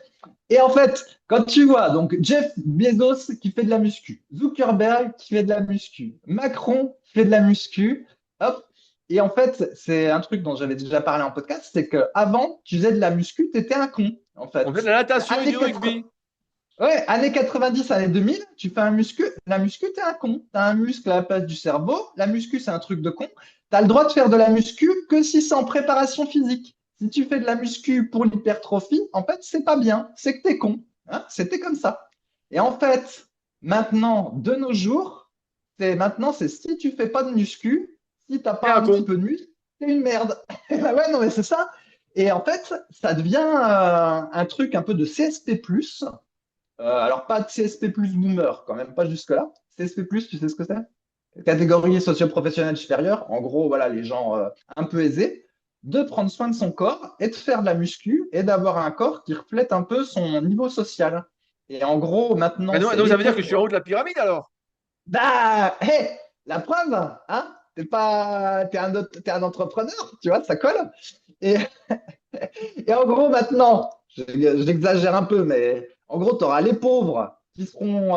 et en fait, quand tu vois donc Jeff Bezos qui fait de la muscu, Zuckerberg qui fait de la muscu, Macron qui fait de la muscu, hop, et en fait, c'est un truc dont j'avais déjà parlé en podcast, c'est que avant, tu faisais de la muscu, t'étais un con, en On fait de fait. la natation et Années du 80, rugby. ouais, années 90, années 2000, tu fais un muscu. La muscu, t'es un con. T'as un muscle à la place du cerveau. La muscu, c'est un truc de con. T'as le droit de faire de la muscu que si c'est en préparation physique. Si tu fais de la muscu pour l'hypertrophie, en fait, c'est pas bien. C'est que t'es con. Hein, c'était comme ça. Et en fait, maintenant, de nos jours, c'est si tu fais pas de muscu, si t'as T'es pas un un petit con. peu de muscle, t'es une merde. Et bah ouais, non, mais c'est ça. Et en fait, ça devient un truc un peu de CSP+. Alors, pas de CSP plus boomer, quand même, pas jusque-là. CSP plus, tu sais ce que c'est? Catégorie socio-professionnelle supérieure. En gros, voilà, les gens un peu aisés. De prendre soin de son corps et de faire de la muscu et d'avoir un corps qui reflète un peu son niveau social. Et en gros, Ah, maintenant, donc, c'est donc les ça veut dire que je suis en pauvres. haut de la pyramide alors. Bah, hé, la preuve, hein? T'es un entrepreneur, tu vois, ça colle. Et, et en gros, maintenant, j'exagère un peu, mais en gros, tu auras les pauvres qui seront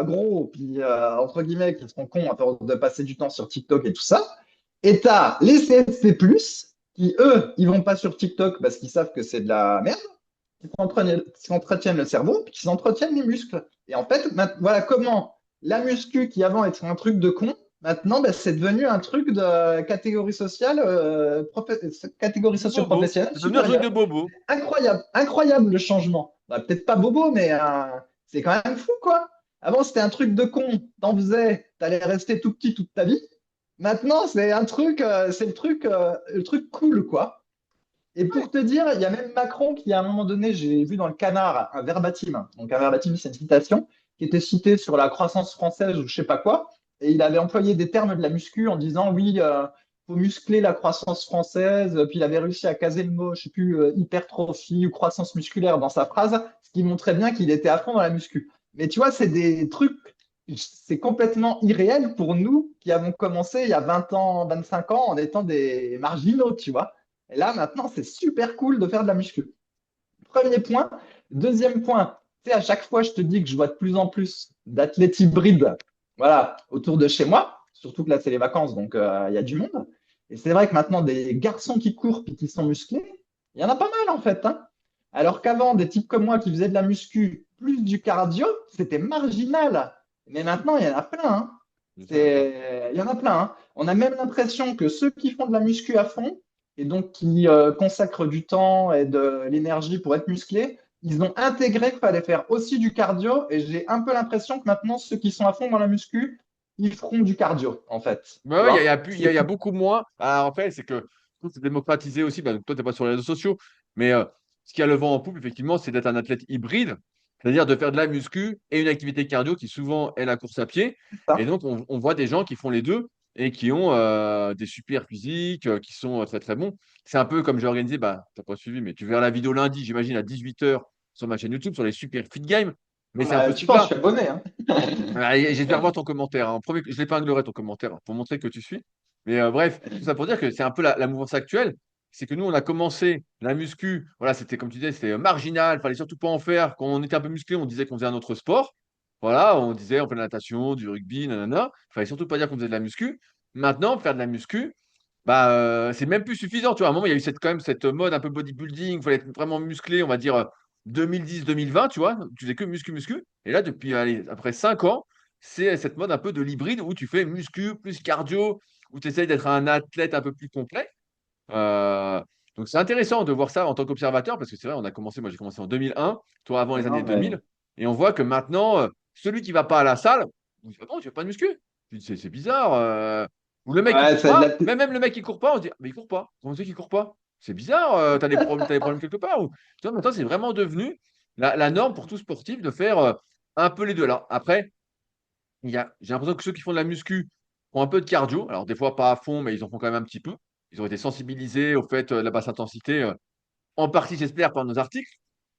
gros, puis entre guillemets, qui seront cons à force de passer du temps sur TikTok et tout ça. Et tu as les CSP+, qui, eux, ils vont pas sur TikTok parce qu'ils savent que c'est de la merde, qui s'entretiennent le cerveau, puis qui s'entretiennent les muscles. Et en fait, voilà comment la muscu, qui avant était un truc de con, maintenant, ben, c'est devenu un truc de catégorie sociale, catégorie De bobo. socio-professionnelle C'est devenu un truc de supérieure. bobo. Incroyable, incroyable le changement. Bah, peut-être pas bobo, mais c'est quand même fou, quoi. Avant, c'était un truc de con. T'en faisais, t'allais rester tout petit toute ta vie. Maintenant, c'est un truc, c'est le truc cool, quoi. Et pour te dire, il y a même Macron qui, à un moment donné, j'ai vu dans le Canard un verbatim. Donc, un verbatim, c'est une citation qui était citée sur la croissance française ou je sais pas quoi. Et il avait employé des termes de la muscu en disant oui, faut muscler la croissance française. Puis il avait réussi à caser le mot, je sais plus, hypertrophie ou croissance musculaire dans sa phrase, ce qui montrait bien qu'il était à fond dans la muscu. Mais tu vois, c'est des trucs, c'est complètement irréel pour nous qui avons commencé il y a 20 ans, 25 ans en étant des marginaux, tu vois. Et là, maintenant, c'est super cool de faire de la muscu. Premier point. Deuxième point, tu sais, à chaque fois, je te dis que je vois de plus en plus d'athlètes hybrides, voilà, autour de chez moi. Surtout que là, c'est les vacances, donc il y a du monde. Et c'est vrai que maintenant, des garçons qui courent et qui sont musclés, il y en a pas mal en fait, hein. Alors qu'avant, des types comme moi qui faisaient de la muscu plus du cardio, c'était marginal. Mais maintenant, il y en a plein, hein. C'est ça, d'accord. Il y en a plein, hein. On a même l'impression que ceux qui font de la muscu à fond, et donc qui consacrent du temps et de l'énergie pour être musclés, ils ont intégré qu'il fallait faire aussi du cardio. Et j'ai un peu l'impression que maintenant, ceux qui sont à fond dans la muscu, ils feront du cardio, en fait. Ouais, Tu ouais, vois? il y a beaucoup moins. Ah, en fait, c'est que tout c'est démocratisé aussi. Bah, toi, tu n'es pas sur les réseaux sociaux. Mais ce qui a le vent en poupe, effectivement, c'est d'être un athlète hybride. C'est-à-dire de faire de la muscu et une activité cardio qui souvent est la course à pied. Et Ça. donc, on voit des gens qui font les deux et qui ont des super physiques, qui sont très, très bons. C'est un peu comme j'ai organisé, bah, tu n'as pas suivi, mais tu verras la vidéo lundi, j'imagine, à 18h sur ma chaîne YouTube sur les super fit games. Mais c'est un peu ce Tu penses, je truc-là. suis abonné, hein? J'espère voir ton commentaire, hein. Premier, je l'épinglerai ton commentaire, hein, pour montrer que tu suis. Mais bref, tout ça pour dire que c'est un peu la mouvance actuelle. C'est que nous, on a commencé la muscu. Voilà, c'était comme tu disais, c'était marginal. Fallait surtout pas en faire. Quand on était un peu musclé, on disait qu'on faisait un autre sport. Voilà, on disait on fait de la natation, du rugby, nanana. Fallait surtout pas dire qu'on faisait de la muscu. Maintenant, faire de la muscu, bah, c'est même plus suffisant. Tu vois, à un moment, il y a eu quand même cette mode un peu bodybuilding. Il fallait être vraiment musclé, on va dire 2010-2020, tu vois. Tu faisais que muscu, muscu. Et là, depuis, allez, après 5 ans, c'est cette mode un peu de l'hybride où tu fais muscu plus cardio, où tu essayes d'être un athlète un peu plus complet. Euh, donc c'est intéressant de voir ça en tant qu'observateur parce que c'est vrai, moi j'ai commencé en 2001, toi avant les années Non, mais 2000, et on voit que maintenant, celui qui va pas à la salle, on dit, ah bon, tu fais pas de muscu? Je dis, c'est bizarre. Ou le mec qui ouais, court c'est de pas, la. même le mec qui court pas, on se dit, mais il court pas. Comment c'est qu'il court pas? C'est bizarre, t'as des problèmes quelque part. Tu vois, maintenant c'est vraiment devenu la norme pour tout sportif de faire un peu les deux. Alors après, j'ai l'impression que ceux qui font de la muscu font un peu de cardio. Alors, des fois, pas à fond, mais ils en font quand même un petit peu. Ils ont été sensibilisés au fait de la basse intensité, en partie, j'espère, par nos articles,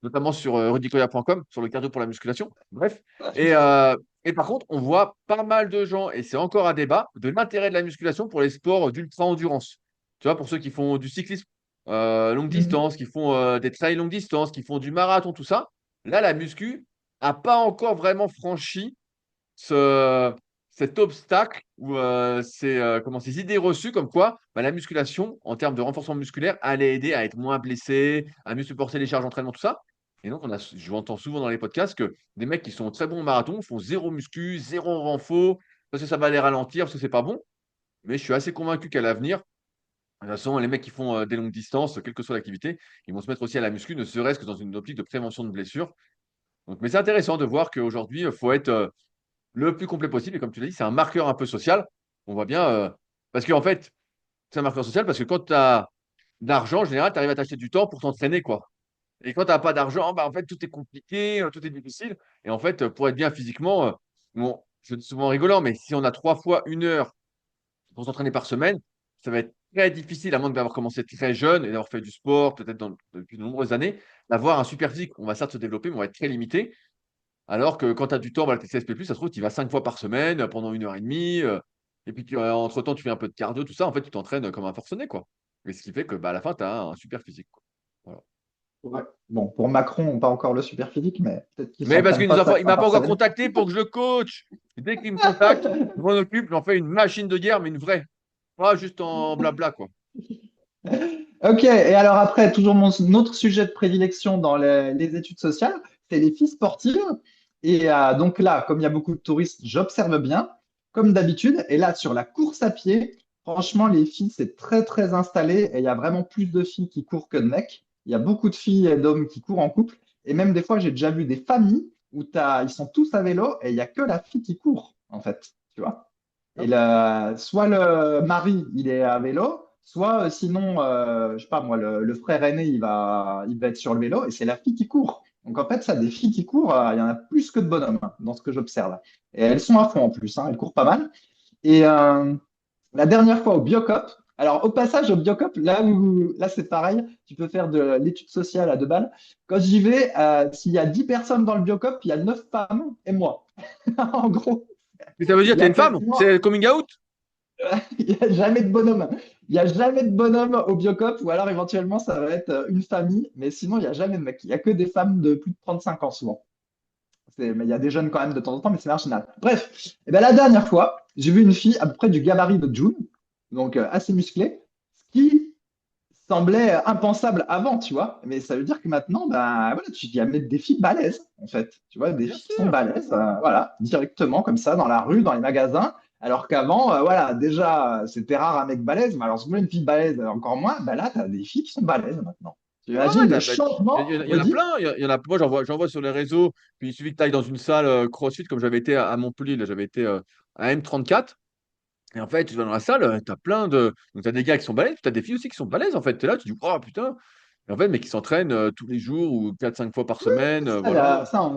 notamment sur rudicoya.com, sur le cardio pour la musculation. Bref. Et, euh, et par contre, on voit pas mal de gens, et c'est encore un débat, de l'intérêt de la musculation pour les sports d'ultra-endurance. Tu vois, pour ceux qui font du cyclisme longue Mhm. distance, qui font des trails longue distance, qui font du marathon, tout ça. Là, la muscu n'a pas encore vraiment franchi ce, cet obstacle ou ces idées reçues comme quoi bah, la musculation, en termes de renforcement musculaire, allait aider à être moins blessé, à mieux supporter les charges d'entraînement, tout ça. Et donc, je entends souvent dans les podcasts que des mecs qui sont très bons au marathon font zéro muscu, zéro renfo, parce que ça va les ralentir, parce que c'est pas bon. Mais je suis assez convaincu qu'à l'avenir, de toute façon, les mecs qui font des longues distances, quelle que soit l'activité, ils vont se mettre aussi à la muscu, ne serait-ce que dans une optique de prévention de blessures. Donc, mais c'est intéressant de voir qu'aujourd'hui, il faut être le plus complet possible. Et comme tu l'as dit, c'est un marqueur un peu social. On voit bien, parce qu'en fait, c'est un marqueur social parce que quand tu as d'argent, en général, tu arrives à t'acheter du temps pour t'entraîner, quoi. Et quand tu n'as pas d'argent, bah, en fait, tout est compliqué, tout est difficile. Et en fait, pour être bien physiquement, bon, je dis souvent en rigolant, mais si on a 3 fois 1 heure pour s'entraîner par semaine, ça va être très difficile, à moins d'avoir commencé très jeune et d'avoir fait du sport, peut-être depuis de nombreuses années, d'avoir un super physique. On va certes se développer, mais on va être très limité. Alors que quand tu as du temps, voilà, tes CSP+, ça se trouve, tu y vas 5 fois par semaine pendant 1 heure et demie. Et puis, entre-temps, tu fais un peu de cardio, tout ça. En fait, tu t'entraînes comme un forcené, quoi. Et ce qui fait que, bah, à la fin, tu as un super physique, quoi. Voilà. Ouais. Bon, pour Macron, pas encore le super physique, mais peut-être qu'il Mais parce s'entraîne qu'il pas cinq il fois m'a pas par encore semaine. contacté pour que je le coach. Dès qu'il me contacte, je m'en occupe, j'en fais une machine de guerre, mais une vraie. Pas juste en blabla, quoi. Ok, et alors après, toujours mon autre sujet de prédilection dans les études sociales, c'est les filles sportives. Et donc là, comme il y a beaucoup de touristes, j'observe bien, comme d'habitude. Et là, sur la course à pied, franchement, les filles, c'est très, très installé. Et il y a vraiment plus de filles qui courent que de mecs. Il y a beaucoup de filles et d'hommes qui courent en couple. Et même des fois, j'ai déjà vu des familles où ils sont tous à vélo et il n'y a que la fille qui court, en fait. Tu vois? Ah Et bon? soit le mari, il est à vélo, soit sinon, je sais pas moi, le frère aîné, il va être sur le vélo et c'est la fille qui court. Donc en fait, ça, des filles qui courent, il y en a plus que de bonhommes hein, dans ce que j'observe. Et elles sont à fond en plus, hein, elles courent pas mal. Et la dernière fois au Biocop, alors au passage au Biocop, là c'est pareil, tu peux faire de l'étude sociale à 2 balles. Quand j'y vais, s'il y a 10 personnes dans le Biocop, il y a 9 femmes et moi. En gros, Mais ça veut dire il que y t'es a une femme? quasiment C'est le coming out? il n'y a jamais de bonhomme. Il n'y a jamais de bonhomme au Biocop, ou alors éventuellement ça va être une famille, mais sinon il n'y a jamais de mec. Il n'y a que des femmes de plus de 35 ans souvent. Mais il y a des jeunes quand même de temps en temps, mais c'est marginal. Bref, et ben, la dernière fois, j'ai vu une fille à peu près du gabarit de June, donc assez musclée, ce qui semblait impensable avant, tu vois. Mais ça veut dire que maintenant, ben, voilà, tu y a mettre des filles balèzes, en fait. Tu vois, des Bien filles qui sont sûr. balèzes, voilà, directement, comme ça, dans la rue, dans les magasins. Alors qu'avant, voilà, déjà, c'était rare un mec balèze, mais alors si vous voulez une fille balèze encore moins, ben là, tu as des filles qui sont balèzes maintenant. Tu Ouais, ouais, imagines le changement, il y en a Rudy? plein. Moi, j'en vois sur les réseaux. Puis il suffit que tu ailles dans une salle CrossFit, comme j'avais été à Montpellier. Là, j'avais été à M34. Et en fait, tu vas dans la salle, tu as plein de. Donc, tu as des gars qui sont balèzes, tu as des filles aussi qui sont balèzes. En fait, tu es là, tu dis, oh putain. Et en fait, mais qui s'entraînent tous les jours ou 4 5 fois par semaine. Ça, Voilà. ça,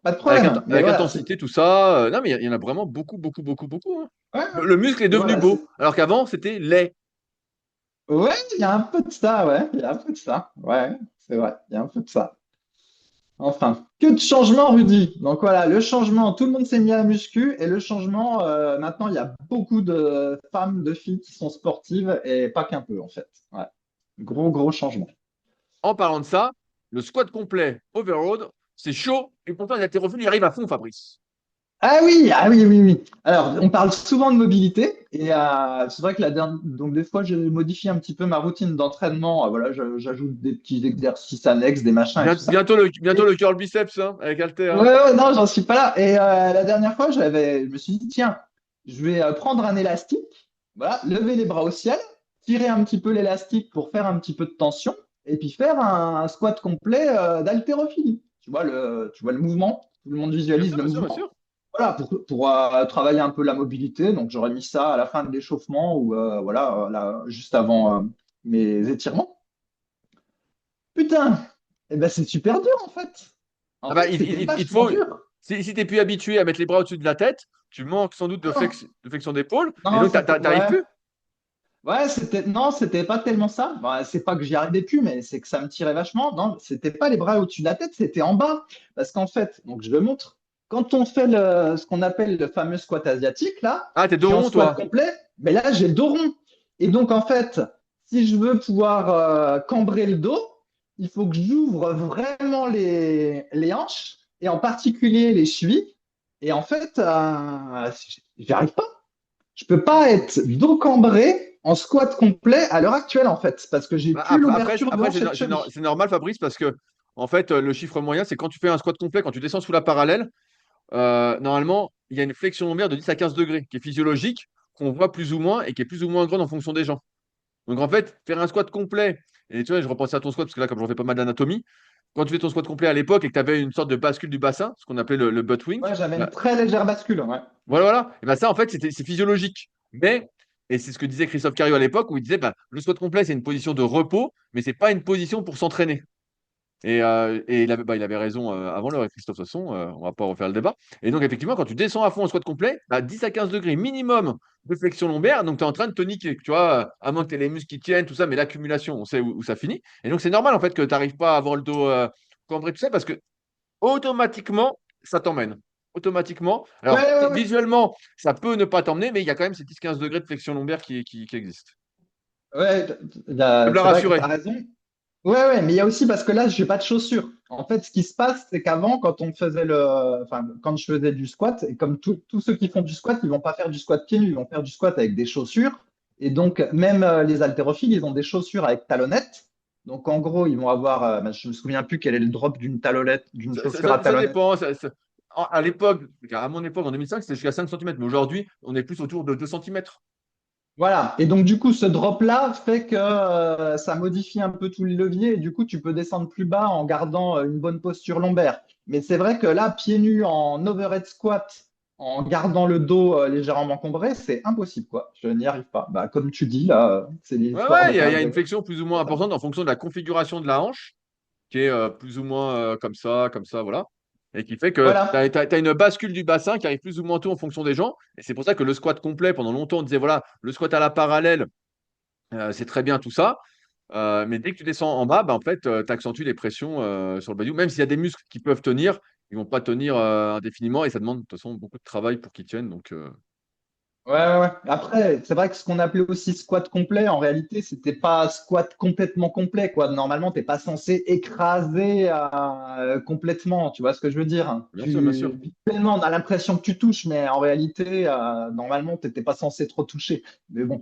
pas de problème. Mais Avec voilà, intensité, tout ça. Non, mais il y en a vraiment beaucoup, beaucoup, beaucoup, beaucoup, hein. ouais, Le muscle est devenu voilà, beau. Alors qu'avant, c'était laid. ouais, il y a un peu de ça, ouais, il y a un peu de ça. Ouais, c'est vrai, il y a un peu de ça. Enfin, que de changement, Rudy. Donc voilà, le changement, tout le monde s'est mis à la muscu et le changement, maintenant, il y a beaucoup de femmes, de filles qui sont sportives et pas qu'un peu, en fait. Ouais. Gros, gros changement. En parlant de ça, le squat complet overload, c'est chaud. Et pourtant, il a été revenu, il arrive à fond, Fabrice. Ah oui, ah oui, oui, oui. Alors, on parle souvent de mobilité et c'est vrai que donc des fois, je modifie un petit peu ma routine d'entraînement. Voilà, j'ajoute des petits exercices annexes, des machins et tout ça. Bientôt le curl biceps, hein, avec haltère, Ouais, hein. ouais, non, j'en suis pas là. Et la dernière fois, je me suis dit, tiens, je vais prendre un élastique, voilà, lever les bras au ciel, tirer un petit peu l'élastique pour faire un petit peu de tension, et puis faire un squat complet d'haltérophilie. Tu vois le mouvement, tout le monde Bien visualise sûr, le bien sûr, bien mouvement. sûr. Voilà, pour travailler un peu la mobilité. Donc, j'aurais mis ça à la fin de l'échauffement ou voilà, là, juste avant mes étirements. Putain, eh ben, c'est super dur en fait. En Ah bah, fait, c'était il te vachement faut, dur. si t'es plus habitué à mettre les bras au-dessus de la tête, tu manques sans doute de flexion d'épaule, et Non, donc t'arrives ouais, plus. ouais, non, c'était pas tellement ça. Bah, c'est pas que j'y arrivais plus, mais c'est que ça me tirait vachement. Non, c'était pas les bras au-dessus de la tête, c'était en bas. Parce qu'en fait, donc je le montre, quand on fait ce qu'on appelle le fameux squat asiatique, là, Ah, t'es je dos suis en rond, squat toi. complet, mais là, j'ai le dos rond. Et donc, en fait, si je veux pouvoir cambrer le dos, il faut que j'ouvre vraiment les hanches, et en particulier les chevilles. Et en fait, j'y arrive pas. Je peux pas être dos cambré en squat complet à l'heure actuelle, en fait, parce que j'ai Bah, plus l'ouverture de après hanche et de cheville. c'est normal, Fabrice, parce que en fait, le chiffre moyen, c'est quand tu fais un squat complet, quand tu descends sous la parallèle, normalement, il y a une flexion lombaire de 10 à 15 degrés, qui est physiologique, qu'on voit plus ou moins et qui est plus ou moins grande en fonction des gens. Donc en fait, faire un squat complet, et tu vois, je repensais à ton squat, parce que là, comme j'en fais pas mal d'anatomie, quand tu fais ton squat complet à l'époque et que tu avais une sorte de bascule du bassin, ce qu'on appelait le butt wink, Ouais, j'avais une bah, très légère bascule, ouais. voilà, voilà. Et ben ça, en fait, c'est physiologique. Mais, et c'est ce que disait Christophe Cario à l'époque, où il disait, bah, le squat complet, c'est une position de repos, mais c'est pas une position pour s'entraîner. Et il avait raison avant l'heure, Christophe, de toute façon, on va pas refaire le débat. Et donc, effectivement, quand tu descends à fond en squat complet, bah, 10 à 15 degrés minimum de flexion lombaire, donc tu es en train de te niquer, tu vois, à moins que tu aies les muscles qui tiennent, tout ça, mais l'accumulation, on sait où ça finit. Et donc, c'est normal, en fait, que tu n'arrives pas à avoir le dos cambré, tout ça, parce que automatiquement, ça t'emmène. Automatiquement. Ouais, Alors, ouais, ouais. visuellement, ça peut ne pas t'emmener, mais il y a quand même ces 10-15 degrés de flexion lombaire qui existent. Ouais, Je me la c'est vrai que tu rassurer. as raison. Ouais, ouais, mais il y a aussi parce que là, j'ai pas de chaussures. En fait, ce qui se passe, c'est qu'avant, quand on faisait enfin, quand je faisais du squat, et comme tous ceux qui font du squat, ils vont pas faire du squat pieds nus, ils vont faire du squat avec des chaussures. Et donc, même les haltérophiles, ils ont des chaussures avec talonnettes. Donc, en gros, ils vont avoir, ben, je me souviens plus quel est le drop d'une talonnette, d'une chaussure à Ça talonnettes. dépend. À l'époque, à mon époque, en 2005, c'était jusqu'à 5 centimètres. Mais aujourd'hui, on est plus autour de 2 centimètres. Voilà. Et donc, du coup, ce drop-là fait que ça modifie un peu tout le levier et du coup, tu peux descendre plus bas en gardant une bonne posture lombaire. Mais c'est vrai que là, pieds nus en overhead squat, en gardant le dos légèrement cambré, c'est impossible, quoi. Je n'y arrive pas. Bah, comme tu dis, là, c'est Ouais, l'histoire ouais, de il y a perdre une flexion plus ou moins des tables. importante en fonction de la configuration de la hanche, qui est plus ou moins comme ça, voilà. Et qui fait que tu Voilà. as, une bascule du bassin qui arrive plus ou moins tôt en fonction des gens. Et c'est pour ça que le squat complet, pendant longtemps, on disait, voilà, le squat à la parallèle, c'est très bien tout ça. Mais dès que tu descends en bas, bah, en fait, tu accentues les pressions sur le bas du dos. Même s'il y a des muscles qui peuvent tenir, ils vont pas tenir indéfiniment et ça demande de toute façon beaucoup de travail pour qu'ils tiennent. Donc, Ouais, voilà. ouais, ouais. Après, c'est vrai que ce qu'on appelait aussi squat complet, en réalité, c'était pas squat complètement complet, quoi. Normalement, t'es pas censé écraser complètement, tu vois ce que je veux dire? Bien sûr, bien sûr. Visuellement, on a l'impression que tu touches, mais en réalité, normalement, t'étais pas censé trop toucher. Mais bon,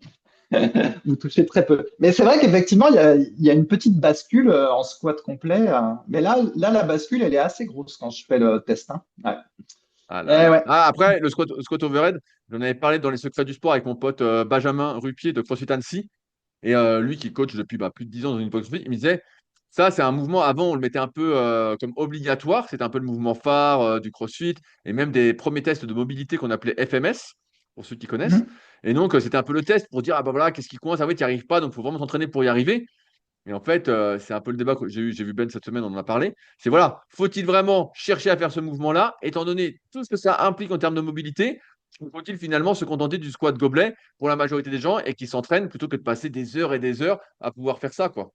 vous touchez très peu. Mais c'est vrai qu'effectivement, il y a une petite bascule en squat complet. Mais là, la bascule, elle est assez grosse quand je fais le test, hein. Ouais. Ah là Eh là. ouais. Ah, après, le squat overhead, j'en avais parlé dans les secrets du sport avec mon pote Benjamin Rupier de CrossFit Annecy. Et lui qui coach depuis plus de 10 ans dans une boxe, il me disait, ça c'est un mouvement, avant on le mettait un peu comme obligatoire, c'était un peu le mouvement phare du CrossFit et même des premiers tests de mobilité qu'on appelait FMS, pour ceux qui connaissent. Mhm. Et donc c'était un peu le test pour dire, ah bah voilà, qu'est-ce qui coince, ah oui, tu n'y arrives pas, donc il faut vraiment s'entraîner pour y arriver. Et en fait, c'est un peu le débat que j'ai vu Ben cette semaine, on en a parlé. C'est voilà, faut-il vraiment chercher à faire ce mouvement-là, étant donné tout ce que ça implique en termes de mobilité, ou faut-il finalement se contenter du squat gobelet pour la majorité des gens et qui s'entraînent plutôt que de passer des heures et des heures à pouvoir faire ça, quoi.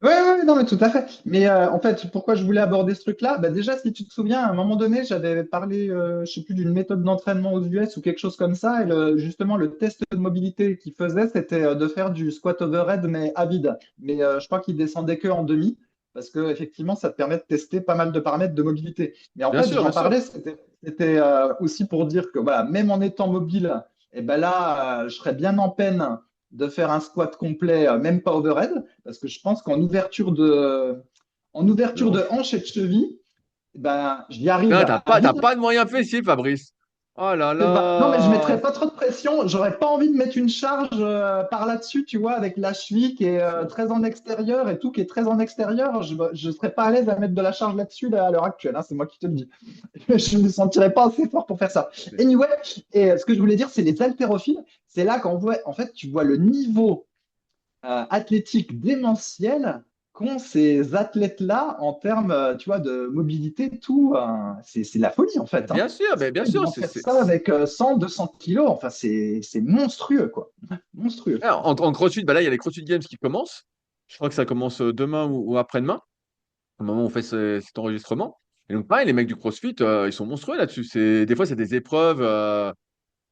Ouais, ouais, non, mais tout à fait. Mais en fait, pourquoi je voulais aborder ce truc-là? Bah, déjà, si tu te souviens, à un moment donné, j'avais parlé, je sais plus, d'une méthode d'entraînement aux US ou quelque chose comme ça. Et justement, le test de mobilité qu'il faisait, c'était de faire du squat overhead, mais à vide. Mais je crois qu'il descendait que en demi, parce que effectivement, ça te permet de tester pas mal de paramètres de mobilité. Mais en Bien fait, sûr, j'en bien sûr. parlais, c'était aussi pour dire que voilà, même en étant mobile, et ben là, je serais bien en peine de faire un squat complet, même pas overhead, parce que je pense en ouverture de hanche et de cheville, eh ben, j'y arrive Non, à t'as 1000. pas de moyens fessiers, Fabrice. Oh là C'est pas... Non, mais je là. mettrais pas trop de pression. J'aurais pas envie de mettre une charge par là-dessus, tu vois, avec la cheville qui est très en extérieur et tout qui est très en extérieur. Je serais pas à l'aise à mettre de la charge là-dessus là, à l'heure actuelle, hein, c'est moi qui te le dis. Je me sentirais pas assez fort pour faire ça. Anyway, et ce que je voulais dire, c'est les haltérophiles. C'est là qu'on voit, en fait, tu vois le niveau athlétique démentiel qu'ont ces athlètes-là en termes, tu vois, de mobilité, tout. C'est de la folie, en fait. Hein. Mais bien Ils sûr, vont faire ça avec 100, 200 kilos. Enfin, c'est monstrueux, quoi. Monstrueux. ah, en CrossFit, bah là, il y a les CrossFit Games qui commencent. Je crois que ça commence demain ou après-demain, au moment où on fait cet enregistrement. Et donc, pareil, les mecs du CrossFit, ils sont monstrueux là-dessus. Des fois, c'est des épreuves,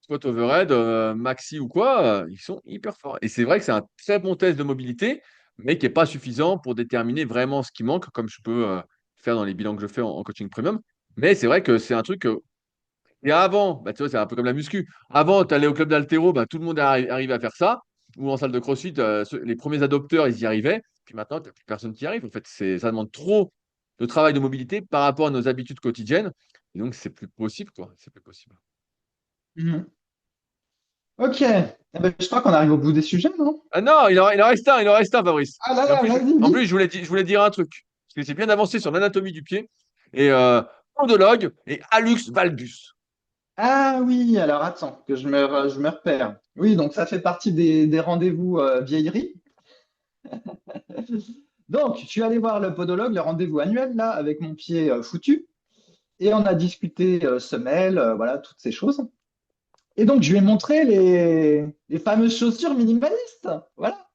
squat overhead, maxi ou quoi, ils sont hyper forts. Et c'est vrai que c'est un très bon test de mobilité, mais qui n'est pas suffisant pour déterminer vraiment ce qui manque, comme je peux faire dans les bilans que je fais en coaching premium. Mais c'est vrai que c'est un truc et avant, bah, tu vois, c'est un peu comme la muscu. Avant, tu allais au club d'haltéro, bah, tout le monde arrivait à faire ça. Ou en salle de CrossFit, les premiers adopteurs, ils y arrivaient. Puis maintenant, tu n'as plus personne qui y arrive. En fait, ça demande trop de travail de mobilité par rapport à nos habitudes quotidiennes. Et donc, c'est plus possible, quoi. C'est plus possible. Mhm. Ok. Eh ben, je crois qu'on arrive au bout des sujets, non? Ah non, il en reste un, Fabrice. Ah là Et là, vas-y, en plus vite. je voulais dire un truc. Parce que j'ai bien avancé sur l'anatomie du pied. Et podologue et hallux valgus. Ah oui, alors attends, que je me repère. Oui, donc ça fait partie des rendez-vous vieillerie. Donc, je suis allé voir le podologue, le rendez-vous annuel, là, avec mon pied foutu. Et on a discuté semelles, voilà, toutes ces choses. Et donc, je lui ai montré les fameuses chaussures minimalistes. Voilà.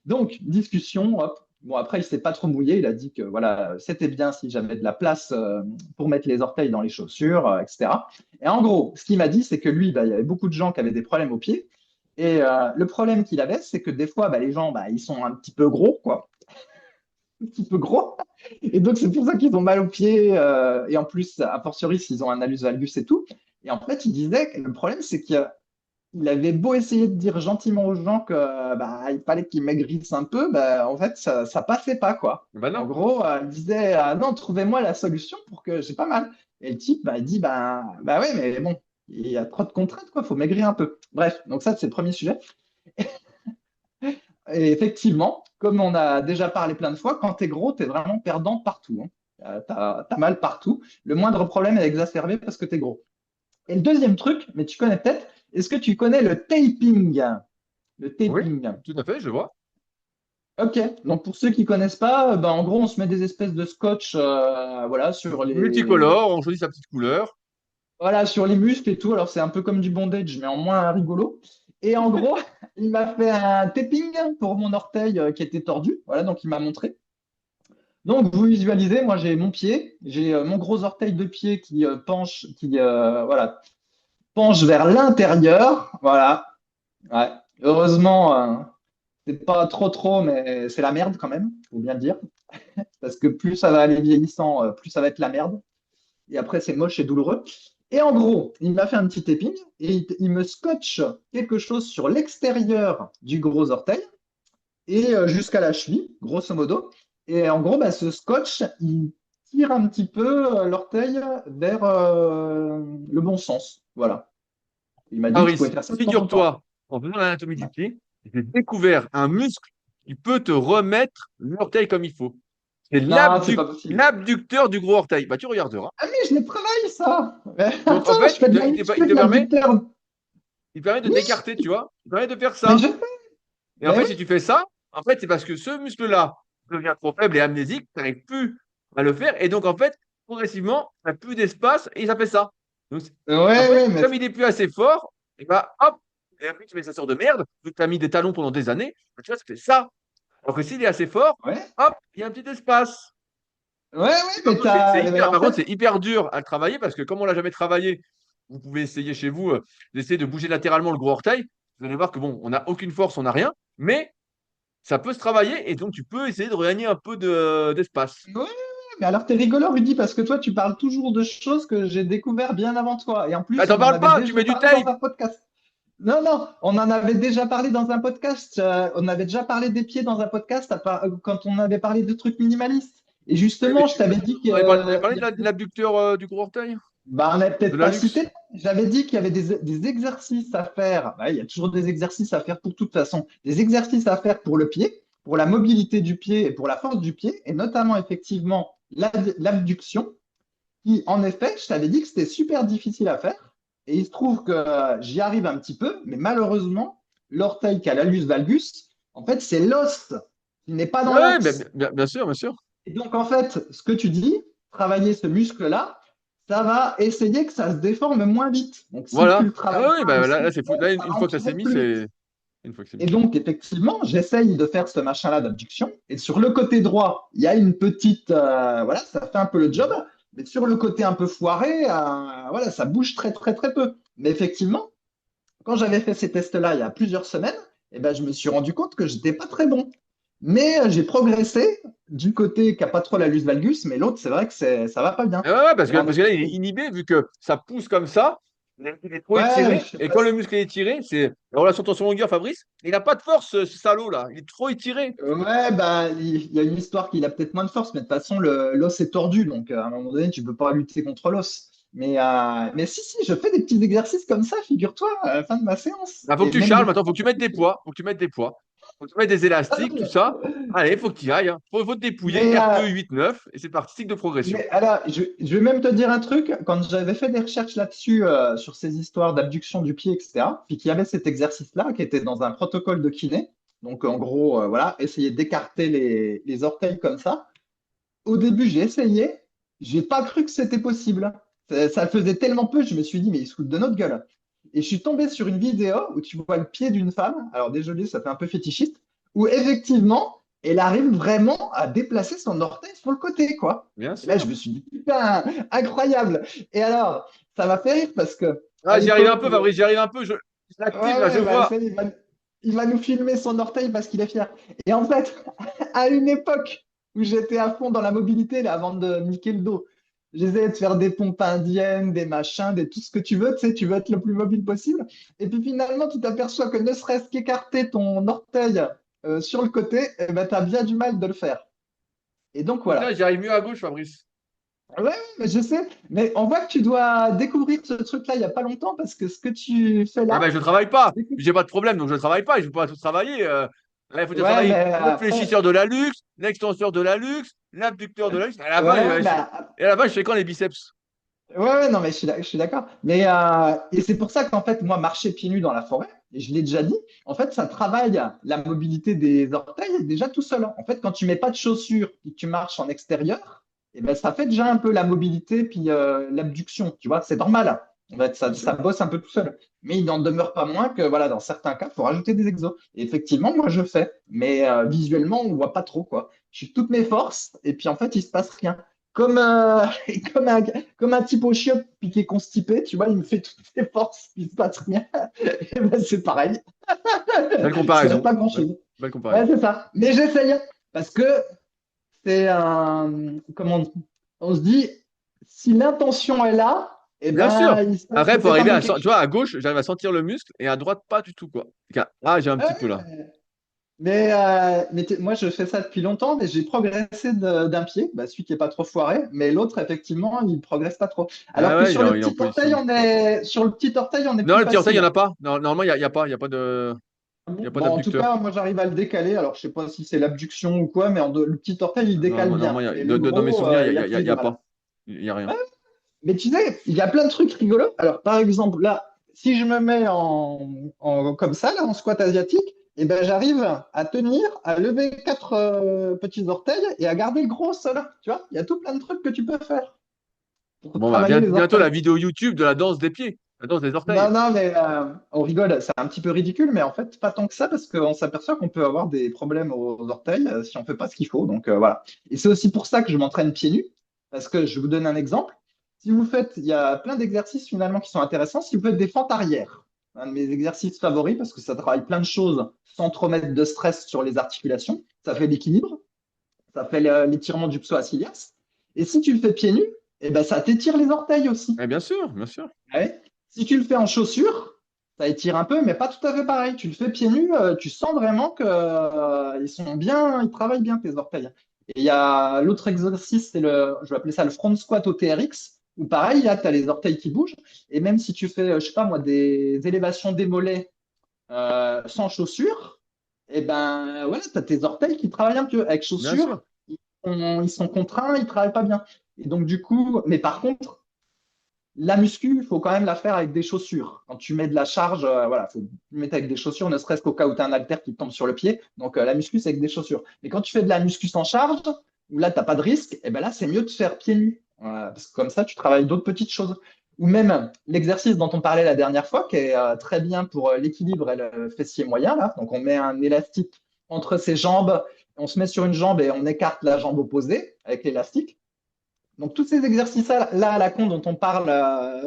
Donc, discussion. Hop. Bon, après, il s'est pas trop mouillé. Il a dit que voilà, c'était bien si j'avais de la place pour mettre les orteils dans les chaussures, etc. Et en gros, ce qu'il m'a dit, c'est que lui, bah, il y avait beaucoup de gens qui avaient des problèmes aux pieds. Et le problème qu'il avait, c'est que des fois, bah, les gens, bah, ils sont un petit peu gros, quoi. Un petit peu gros. Et donc, c'est pour ça qu'ils ont mal aux pieds. Et en plus, a fortiori, s'ils ont un hallux valgus et tout. Et en fait, il disait que le problème, c'est qu'il avait beau essayer de dire gentiment aux gens que bah, il fallait qu'ils maigrissent un peu, bah, en fait, ça passait pas, quoi. Ben En non. gros, il disait non, trouvez-moi la solution pour que j'ai pas mal. Et le type, bah, il dit bah ouais, mais bon, il y a trop de contraintes, quoi, faut maigrir un peu. Bref, donc ça, c'est le premier sujet. Et effectivement, comme on a déjà parlé plein de fois, quand tu es gros, tu es vraiment perdant partout. Hein. T'as mal partout. Le moindre problème est exacerbé parce que tu es gros. Et le deuxième truc, mais tu connais peut-être, est-ce que tu connais le taping? Le Oui, taping. tout à fait, je vois. Ok, donc pour ceux qui connaissent pas, ben, en gros, on se met des espèces de scotch voilà, Multicolore, on choisit sa petite couleur. voilà, sur les muscles et tout. Alors, c'est un peu comme du bondage, mais en moins rigolo. Et en gros, il m'a fait un taping pour mon orteil qui était tordu. Voilà, donc il m'a montré. Donc, vous visualisez, moi j'ai mon pied, j'ai mon gros orteil de pied qui penche, voilà, penche vers l'intérieur. Voilà. Ouais. Heureusement, c'est pas trop, mais c'est la merde quand même, faut bien le dire. Parce que plus ça va aller vieillissant, plus ça va être la merde. Et après, c'est moche et douloureux. Et en gros, il m'a fait un petit taping et il me scotche quelque chose sur l'extérieur du gros orteil et jusqu'à la cheville, grosso modo. Et en gros, bah, ce scotch, il tire un petit peu l'orteil vers le bon sens. Voilà. Il m'a dit que je pouvais Fabrice, faire ça de temps en temps. figure-toi, en faisant l'anatomie du pied, j'ai découvert un muscle qui peut te remettre l'orteil comme il faut. C'est Non, c'est pas possible. l'abducteur du gros orteil. Bah, tu regarderas. Ah mais je l'ai travaillé ça. Mais Donc, en attends, je fait, fais de la muscu de l'abducteur. il te permet de Oui, t'écarter, tu vois. Il te permet de faire mais ça. je fais. Et en Mais fait, oui, si tu fais ça, en fait, c'est parce que ce muscle-là devient trop faible et amnésique, tu n'arrives plus à le faire. Et donc, en fait, progressivement, tu n'as plus d'espace et ça fait ça. Donc, en ouais, fait, ouais, mais comme il n'est plus assez fort, et bah, hop, et après, tu mets ça sort de merde, vu que tu as mis des talons pendant des années, bah, tu vois, ça fait ça. Alors que s'il est assez fort, ouais, hop, il y a un petit espace. ouais, Et mais mais en par contre, fait, c'est hyper dur à le travailler parce que comme on l'a jamais travaillé, vous pouvez essayer chez vous d'essayer de bouger latéralement le gros orteil. Vous allez voir que bon, on n'a aucune force, on n'a rien, mais ça peut se travailler et donc tu peux essayer de regagner un peu d'espace. Ouais, mais alors t'es rigolo, Rudy, parce que toi, tu parles toujours de choses que j'ai découvert bien avant toi. Et en Ah, plus, t'en on en parles avait pas, tu déjà mets du parlé dans tape. un podcast. Non, non, on en avait déjà parlé dans un podcast. On avait déjà parlé des pieds dans un podcast quand on avait parlé de trucs minimalistes. Et Oui, mais justement, je t'avais dit que, on avait parlé de l'abducteur du gros orteil, bah, on n'avait de peut-être la pas luxe. cité. J'avais dit qu'il y avait des exercices à faire. Bah, il y a toujours des exercices à faire pour toute façon. Des exercices à faire pour le pied, pour la mobilité du pied et pour la force du pied, et notamment effectivement l'abduction, qui, en effet, je t'avais dit que c'était super difficile à faire. Et il se trouve que j'y arrive un petit peu, mais malheureusement, l'orteil qui a l'allus valgus, en fait, c'est l'os qui n'est pas dans Oui, l'axe. bien sûr, bien sûr. Et donc, en fait, ce que tu dis, travailler ce muscle-là, ça va essayer que ça se déforme moins vite. Donc, si tu Voilà. le Ah travailles oui, pas ou bah, si là, c'est fou. Là, ça une va fois que ça s'est empirer mis, plus vite. c'est. Une fois que c'est Et mis. donc, effectivement, j'essaye de faire ce machin-là d'abduction. Et sur le côté droit, il y a une petite, voilà, ça fait un peu le job. Mais sur le côté un peu foiré, voilà, ça bouge très, très, très peu. Mais effectivement, quand j'avais fait ces tests-là il y a plusieurs semaines, eh ben, je me suis rendu compte que j'étais pas très bon. Mais j'ai progressé du côté qui n'a pas trop la lus valgus, mais l'autre, c'est vrai que ça va pas bien. Ah ouais, Et en parce que là, effet, il est inhibé vu que ça pousse comme ça. Il est trop ouais, je étiré. sais Et pas. quand le muscle est étiré, c'est la relation tension-longueur, Fabrice. Il n'a pas de force, ce salaud-là. Il est trop étiré. Ouais, bah, il y a une histoire qu'il a peut-être moins de force, mais de toute façon, l'os est tordu, donc à un moment donné, tu peux pas lutter contre l'os. Mais si, si, je fais des petits exercices comme ça, figure-toi, à la fin de ma séance. Il faut que Et tu même charges des maintenant, fois, il faut que tu mettes des poids. Faut que tu mettes des poids. Faut que tu mettes des ah élastiques, tout non, ça. Allez, il faut que tu y ailles, hein. Faut te dépouiller. mais, RPE 8-9. Et c'est parti, cycle de progression. alors, je vais même te dire un truc. Quand j'avais fait des recherches là-dessus, sur ces histoires d'abduction du pied, etc., puis qu'il y avait cet exercice-là qui était dans un protocole de kiné, donc en gros, voilà, essayer d'écarter les orteils comme ça. Au début, j'ai essayé, j'ai pas cru que c'était possible. Ça le faisait tellement peu, je me suis dit, mais ils se foutent de notre gueule. Et je suis tombé sur une vidéo où tu vois le pied d'une femme, alors désolé, ça fait un peu fétichiste, où effectivement, elle arrive vraiment à déplacer son orteil sur le côté, quoi. Bien Et là, sûr. je me suis dit, putain, incroyable. Et alors, ça m'a fait rire parce que à Ah, j'y arrive un l'époque peu, où Fabrice, j'y arrive un peu. Je ouais, l'active, là, je ouais, bah, vois. ça y est, il va nous filmer son orteil parce qu'il est fier. Et en fait, à une époque où j'étais à fond dans la mobilité, là, avant de niquer le dos, j'essayais de faire des pompes indiennes, des machins, tout ce que tu veux, tu sais, tu veux être le plus mobile possible. Et puis finalement, tu t'aperçois que ne serait-ce qu'écarter ton orteil sur le côté, eh ben, tu as bien du mal de le faire. Et donc Putain, voilà. j'y arrive mieux à gauche, Fabrice. Ouais, ouais, mais je sais, mais on voit que tu dois découvrir ce truc-là il n'y a pas longtemps parce que ce que tu fais Ah ben, là, je travaille pas. J'ai pas de problème, donc je travaille pas. Je peux pas tout travailler. Là, il faut ouais, travailler mais le après, fléchisseur de la luxe, l'extenseur de la luxe, l'abducteur de la luxe. À la fin, ouais, et à la fin, je fais quand les biceps? ouais, ouais, non, mais je suis d'accord. Mais et c'est pour ça qu'en fait, moi, marcher pieds nus dans la forêt, et je l'ai déjà dit, en fait, ça travaille la mobilité des orteils déjà tout seul. En fait, quand tu mets pas de chaussures et que tu marches en extérieur, et ben, ça fait déjà un peu la mobilité puis l'abduction. Tu vois, c'est normal. En fait, Bien ça sûr. bosse un peu tout seul. Mais il n'en demeure pas moins que, voilà, dans certains cas, il faut rajouter des exos. Et effectivement, moi, je fais. Mais visuellement, on voit pas trop, quoi. Je suis toutes mes forces, et puis en fait, il se passe rien. Comme, comme un, comme un type au chiottes puis qui est constipé, tu vois, il me fait toutes ses forces, il se passe rien. Et ben, c'est pareil. Belle Ça fait comparaison. pas Belle, grand-chose. belle Ouais, comparaison. c'est ça. Mais j'essaye parce que c'est un. Comment on se dit, si l'intention est là, eh Bien sûr. ben, il se passe Après, il faut peut-être un arriver peu à. quelque Tu chose. vois, à gauche, j'arrive à sentir le muscle et à droite, pas du tout, quoi. Ah, j'ai un petit peu là. Ouais, mais moi, je fais ça depuis longtemps, mais j'ai progressé d'un pied, bah, celui qui est pas trop foiré, mais l'autre, effectivement, il progresse pas trop. Ah Alors que ouais, sur le il est en petit orteil, position. Ça va pas. sur le petit orteil, on est Non, plus le petit orteil, il n'y en facile. a pas. Non, normalement, il y a pas de. Il y a pas Bon, en tout d'abducteur. cas, moi, j'arrive à le décaler. Alors, je sais pas si c'est l'abduction ou quoi, mais le petit orteil, il Non, décale normalement, bien. Mais le dans mes gros, souvenirs, il y a plus il y de a mal. pas. Il y a rien. Mais tu sais, il y a plein de trucs rigolos. Alors, par exemple, là, si je me mets comme ça, là, en squat asiatique, eh ben, j'arrive à tenir, à lever quatre petits orteils et à garder le gros au sol. Tu vois, il y a tout plein de trucs que tu peux faire pour Bon, bah, travailler les bientôt la orteils. vidéo YouTube de la danse des pieds, la danse des orteils. Non, non, mais on rigole, c'est un petit peu ridicule, mais en fait, pas tant que ça, parce qu'on s'aperçoit qu'on peut avoir des problèmes aux orteils si on fait pas ce qu'il faut. Donc voilà. Et c'est aussi pour ça que je m'entraîne pieds nus, parce que je vous donne un exemple. Si vous faites, il y a plein d'exercices finalement qui sont intéressants. Si vous faites des fentes arrière, un de mes exercices favoris parce que ça travaille plein de choses sans trop mettre de stress sur les articulations. Ça fait l'équilibre, ça fait l'étirement du psoas. Et si tu le fais pieds nus, eh ben, ça t'étire les orteils aussi. Eh, bien sûr, bien sûr. Ouais. Si tu le fais en chaussures, ça étire un peu, mais pas tout à fait pareil. Tu le fais pieds nus, tu sens vraiment que, ils sont bien, ils travaillent bien tes orteils. Et il y a l'autre exercice, je vais appeler ça le front squat au TRX, où pareil, là, tu as les orteils qui bougent. Et même si tu fais, je sais pas moi, des élévations des mollets sans chaussures, et ben voilà, tu as tes orteils qui travaillent un peu. Avec Bien sûr. chaussures, ils sont contraints, ils travaillent pas bien. Et donc, du coup, mais par contre, la muscu, il faut quand même la faire avec des chaussures. Quand tu mets de la charge, voilà, faut mettre avec des chaussures, ne serait-ce qu'au cas où tu as un haltère qui te tombe sur le pied. Donc, la muscu, c'est avec des chaussures. Mais quand tu fais de la muscu sans charge, où là, tu n'as pas de risque, et ben là, c'est mieux de faire pieds nus. Voilà, parce que comme ça, tu travailles d'autres petites choses. Ou même l'exercice dont on parlait la dernière fois, qui est très bien pour l'équilibre et le fessier moyen. Là. Donc, on met un élastique entre ses jambes, on se met sur une jambe et on écarte la jambe opposée avec l'élastique. Donc, tous ces exercices-là à la con dont on parle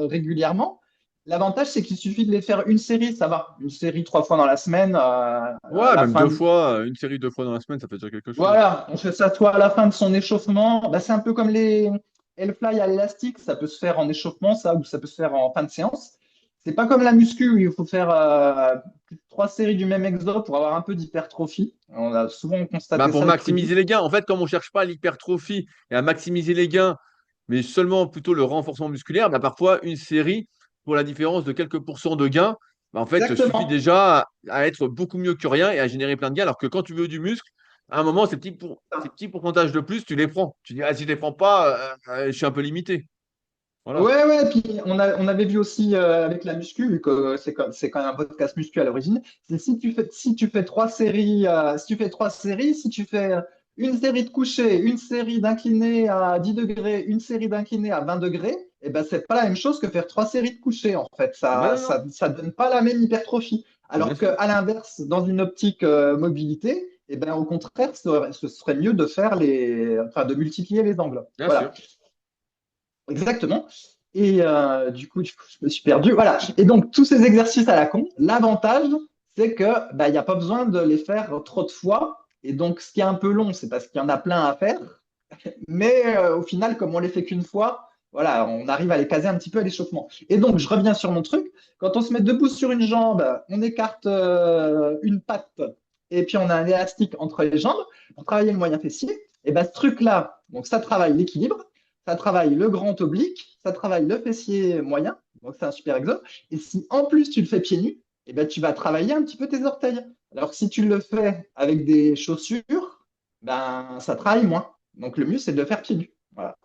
régulièrement, l'avantage, c'est qu'il suffit de les faire une série, ça va. Une série 3 fois dans la semaine, à Ouais, la même fin deux de... fois, une série 2 fois dans la semaine, ça fait déjà quelque chose. Voilà, on fait ça soit à la fin de son échauffement. Bah, c'est un peu comme les Hellfly à l'élastique, ça peut se faire en échauffement, ça, ou ça peut se faire en fin de séance. C'est pas comme la muscu où il faut faire 3 séries du même exo pour avoir un peu d'hypertrophie. On a souvent Bah, constaté pour ça le truc. maximiser les gains. En fait, comme on ne cherche pas l'hypertrophie et à maximiser les gains, mais seulement plutôt le renforcement musculaire, bah, parfois une série, pour la différence de quelques pourcents de gains, bah, en fait, suffit Exactement. déjà à être beaucoup mieux que rien et à générer plein de gains. Alors que quand tu veux du muscle, à un moment, ces petits pourcentages de plus, tu les prends. Tu dis, ah, si je ne les prends pas, je suis un peu limité. Voilà. Ouais, ouais, puis on avait vu aussi avec la muscu, vu que c'est quand même un podcast muscu à l'origine, c'est si tu fais 3 séries, si tu fais 3 séries, si tu fais une série de couchés, une série d'inclinés à 10 degrés, une série d'inclinés à 20 degrés, et ben c'est pas la même chose que faire 3 séries de couchés, en fait. Ah ben Ça, non, non, ça donne pas la même hypertrophie. mais bien Alors sûr. qu'à l'inverse, dans une optique mobilité, et ben au contraire, ce serait mieux de faire enfin, de multiplier les angles. Bien sûr. Voilà. Exactement. Et du coup, je me suis perdu. Voilà. Et donc, tous ces exercices à la con, l'avantage, c'est que bah, il n'y a pas besoin de les faire trop de fois. Et donc, ce qui est un peu long, c'est parce qu'il y en a plein à faire. Mais au final, comme on les fait qu'une fois, voilà, on arrive à les caser un petit peu à l'échauffement. Et donc, je reviens sur mon truc. Quand on se met debout sur une jambe, on écarte une patte et puis on a un élastique entre les jambes pour travailler le moyen fessier. Et ben, ce truc-là, donc ça travaille l'équilibre, ça travaille le grand oblique, ça travaille le fessier moyen. Donc, c'est un super exo. Et si en plus tu le fais pieds nus, et ben, tu vas travailler un petit peu tes orteils. Alors que si tu le fais avec des chaussures, ben, ça travaille moins. Donc le mieux, c'est de le faire pieds nus. Voilà.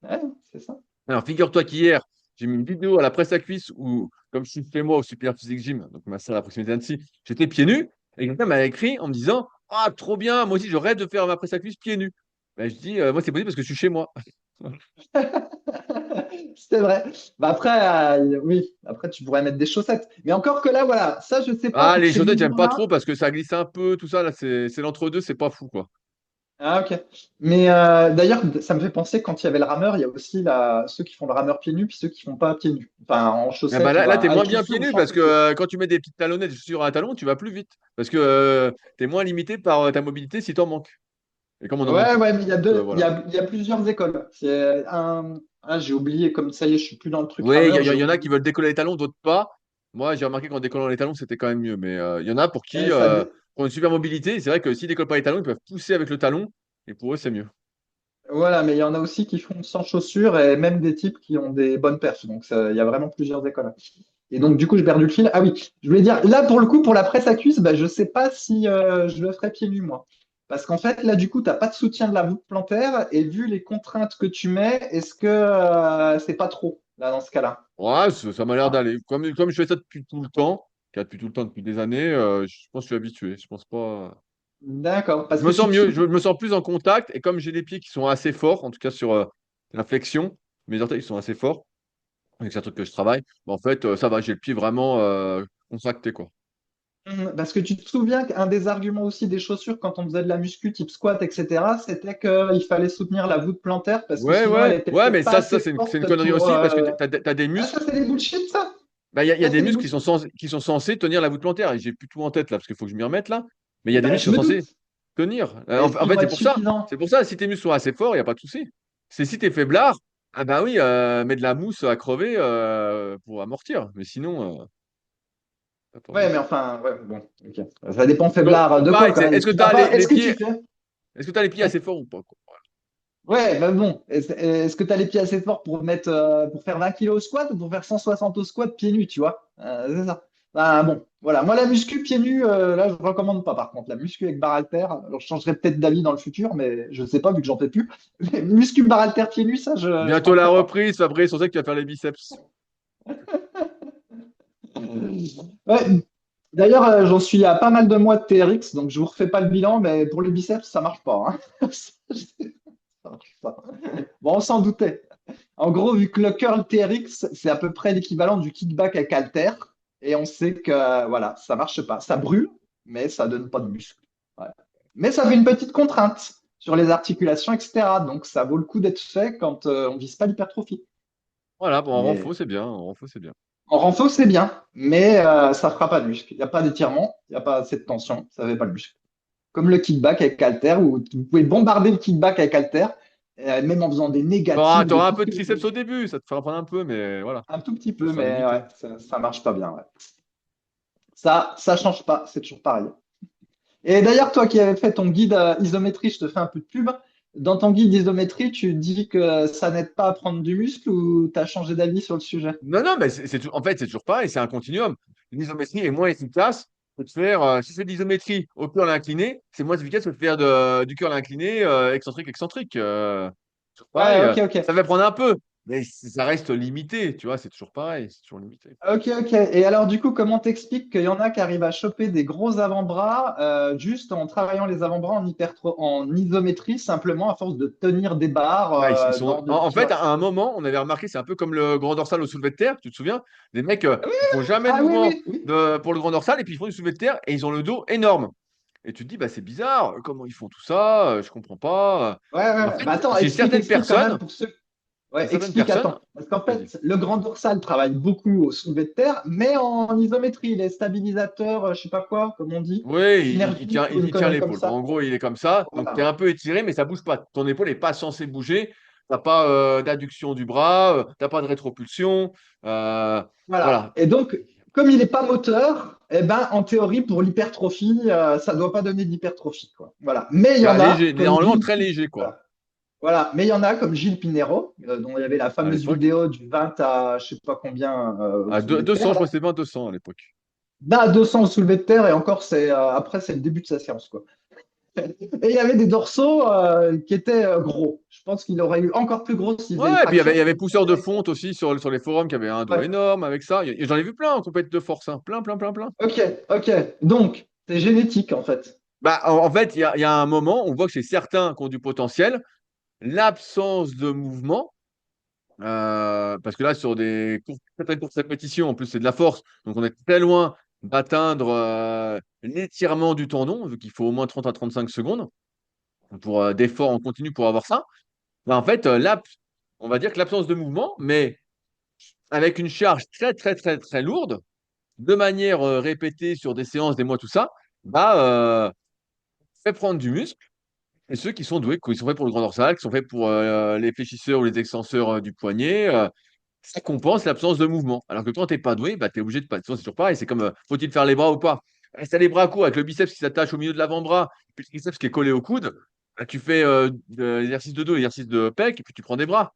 Ouais, c'est ça. Alors, figure-toi qu'hier, j'ai mis une vidéo à la presse à cuisse où, comme je suis chez moi au Super Physique Gym, donc ma salle à proximité d'Annecy, j'étais pieds nus et quelqu'un m'a écrit en me disant, ah, trop bien, moi aussi, je rêve de faire ma presse à cuisse pieds nus. Ben, je dis, moi, c'est possible parce que je suis chez moi. C'est vrai. Bah après, oui, après tu pourrais mettre des chaussettes. Mais encore que là, voilà, ça je sais pas Ah, pour les ces chaussettes, j'aime pas mouvements-là. trop parce que ça glisse un peu, tout ça, là, c'est l'entre-deux, c'est pas fou, quoi. Ah ok. Mais d'ailleurs, ça me fait penser quand il y avait le rameur, il y a aussi ceux qui font le rameur pieds nus puis ceux qui font pas pieds nus. Enfin, en Ah bah chaussettes là, ou là t'es avec moins bien chaussures pieds ou nus sans parce que chaussures. quand tu mets des petites talonnettes, des chaussures à talons, tu vas plus vite parce que t'es moins limité par ta mobilité si t'en manques. Et comme on en manque Ouais, tous, ouais, mais il y a voilà. il y a plusieurs écoles. C'est j'ai oublié, comme ça y est, je suis plus dans le truc Oui, rameur, j'ai y en a qui oublié. veulent décoller les talons, d'autres pas. Moi, j'ai remarqué qu'en décollant les talons, c'était quand même mieux. Mais il y en a pour qui Et ça, ont une super mobilité. Et c'est vrai que s'ils décollent pas les talons, ils peuvent pousser avec le talon. Et pour eux, c'est mieux. voilà, mais il y en a aussi qui font sans chaussures et même des types qui ont des bonnes perfs. Donc, il y a vraiment plusieurs écoles. Et donc, du coup, j'ai perdu le fil. Ah oui, je voulais dire, là, pour le coup, pour la presse à cuisse, bah, je sais pas si je le ferais pieds nus, moi. Parce qu'en fait, là, du coup, tu n'as pas de soutien de la voûte plantaire et vu les contraintes que tu mets, est-ce que c'est pas trop, là, dans ce cas-là? Ouais, ça m'a l'air Ah, d'aller. Comme je fais ça depuis tout le temps, depuis tout le temps, depuis des années, je pense que je suis habitué. Je pense pas. d'accord. Je Parce que me sens tu te mieux, souviens. je me sens plus en contact. Et comme j'ai les pieds qui sont assez forts, en tout cas sur la flexion, mes orteils ils sont assez forts. Et que c'est un truc que je travaille. Bah, en fait, ça va, j'ai le pied vraiment contracté, quoi. Parce que tu te souviens qu'un des arguments aussi des chaussures quand on faisait de la muscu type squat, etc., c'était qu'il fallait soutenir la voûte plantaire parce que Ouais, sinon elle ouais, était ouais, peut-être mais pas ça assez c'est une forte connerie pour. aussi parce que t'as des Ah, ça, muscles. c'est des bullshit, ça? Bah, il y a Ça, des c'est les muscles muscles. qui sont censés tenir la voûte plantaire. Et j'ai plus tout en tête là, parce qu'il faut que je m'y remette là. Mais il y a des Ben, muscles qui je sont me doute. censés tenir. Est-ce En qu'ils fait, vont c'est être pour ça. suffisants? C'est pour ça, si tes muscles sont assez forts, il n'y a pas de souci. C'est si t'es faiblard, ah bah oui, mets de la mousse à crever pour amortir. Mais sinon, pas pour Ouais, lui. mais enfin, ouais, bon, ok. Ça dépend faiblard de quoi, Pareil, quoi. est-ce que Tu tu vas as pas. les Est-ce que pieds, tu fais? est-ce que tu as les pieds assez forts ou pas, quoi? Ouais, ben bon. Est-ce que tu as les pieds assez forts pour mettre pour faire 20 kilos au squat ou pour faire 160 au squat pieds nus, tu vois? C'est ça. Ben, bon, voilà. Moi, la muscu pieds nus, là, je recommande pas, par contre. La muscu avec barre haltère, alors je changerai peut-être d'avis dans le futur, mais je sais pas, vu que j'en fais plus. Mais muscu barre haltère pieds nus, ça, je Bientôt la tenterai pas. reprise, Fabrice, on sait que tu vas faire les biceps. Ouais. D'ailleurs, j'en suis à pas mal de mois de TRX, donc je vous refais pas le bilan, mais pour les biceps, ça marche pas, hein. Ça marche pas. Bon, on s'en doutait. En gros, vu que le curl TRX, c'est à peu près l'équivalent du kickback avec halter, et on sait que voilà, ça marche pas. Ça brûle, mais ça donne pas de muscle. Ouais. Mais ça fait une petite contrainte sur les articulations, etc. Donc ça vaut le coup d'être fait quand on vise pas l'hypertrophie. Voilà, bon, en renfo, Mais c'est bien. En renfo, c'est bien. en renfort, c'est bien, mais ça fera pas de muscle. Il n'y a pas d'étirement, il n'y a pas assez de tension, ça fait pas le muscle. Comme le kickback avec halter, où vous pouvez bombarder le kickback avec halter, même en faisant des négatives, de T'auras un tout ce peu de que vous triceps voulez. au début, ça te fera prendre un peu, mais voilà, Un tout petit ça peu, sera mais ouais, limité. ça marche pas bien. Ouais. Ça change pas, c'est toujours pareil. Et d'ailleurs, toi qui avais fait ton guide isométrie, je te fais un peu de pub. Dans ton guide isométrie, tu dis que ça n'aide pas à prendre du muscle ou tu as changé d'avis sur le sujet? Non, non, mais en fait, c'est toujours pareil, c'est un continuum. L'isométrie est moins efficace que de faire, si je fais de l'isométrie au curl incliné, c'est moins efficace que de faire du curl incliné excentrique, excentrique. Toujours pareil, Ouais, ok, ça ok. va prendre un peu, mais ça reste limité, tu vois, c'est toujours pareil, c'est toujours limité. Ok, ok. Et alors, du coup, comment t'expliques qu'il y en a qui arrivent à choper des gros avant-bras juste en travaillant les avant-bras en isométrie, simplement à force de tenir des barres Ouais, en tu fait, vois. à un moment, on avait remarqué, c'est un peu comme le grand dorsal au soulevé de terre, tu te souviens? Les mecs, Ah oui, ils font jamais de ah oui, mouvement oui, oui. pour le grand dorsal et puis ils font du soulevé de terre et ils ont le dos énorme. Et tu te dis, bah, c'est bizarre, comment ils font tout ça? Je comprends pas. Ouais, ouais, Et en ouais. fait, Bah attends, explique quand même pour ceux. chez Ouais, certaines explique, personnes, attends. Parce qu'en vas-y. fait, le grand dorsal travaille beaucoup au soulevé de terre, mais en isométrie, les stabilisateurs, je sais pas quoi, comme on dit, Oui, synergique ou une il tient connerie comme l'épaule, quoi. ça. En gros, il est comme ça. Donc, tu es Voilà. un peu étiré, mais ça bouge pas. Ton épaule n'est pas censée bouger. Tu n'as pas d'adduction du bras, tu n'as pas de rétropulsion. euh, Voilà. voilà. Et donc, comme il n'est pas moteur, eh ben, en théorie, pour l'hypertrophie, ça ne doit pas donner d'hypertrophie, quoi. Voilà. Mais il y Bah, en a, léger, comme normalement Gilles, très léger, quoi. voilà. Voilà. Mais il y en a, comme Gilles Pinheiro, dont il y avait la À fameuse l'époque. vidéo du 20 à je sais pas combien au À soulevé de 200, terre, je crois là. que c'était 20 200 à l'époque. Ben, à 200 au soulevé de terre, et encore, après, c'est le début de sa séance, quoi. Et il y avait des dorsaux qui étaient gros. Je pense qu'il aurait eu encore plus gros s'il faisait une Ouais, et puis il traction. y avait Pousseur de fonte aussi sur les forums qui avait un dos Ouais. énorme avec ça. J'en ai vu plein en compétition de force, hein. Plein, plein, plein, plein. Ok, ok. Donc, c'est génétique, en fait. Bah, en fait, il y a un moment, on voit que chez certains qui ont du potentiel, l'absence de mouvement. Parce que là, sur certaines courses répétitions, en plus, c'est de la force. Donc, on est très loin d'atteindre l'étirement du tendon, vu qu'il faut au moins 30 à 35 secondes pour d'efforts en continu pour avoir ça. Bah, en fait, on va dire que l'absence de mouvement, mais avec une charge très, très, très, très lourde, de manière répétée sur des séances, des mois, tout ça, bah, fait prendre du muscle. Et ceux qui sont doués, qui sont faits pour le grand dorsal, qui sont faits pour les fléchisseurs ou les extenseurs du poignet, ça compense l'absence de mouvement. Alors que quand tu n'es pas doué, bah, tu es obligé de pas. C'est toujours pareil. C'est comme faut-il faire les bras ou pas? Si tu as les bras courts avec le biceps qui s'attache au milieu de l'avant-bras, puis le triceps qui est collé au coude, bah, tu fais l'exercice de dos, l'exercice de pec, et puis tu prends des bras.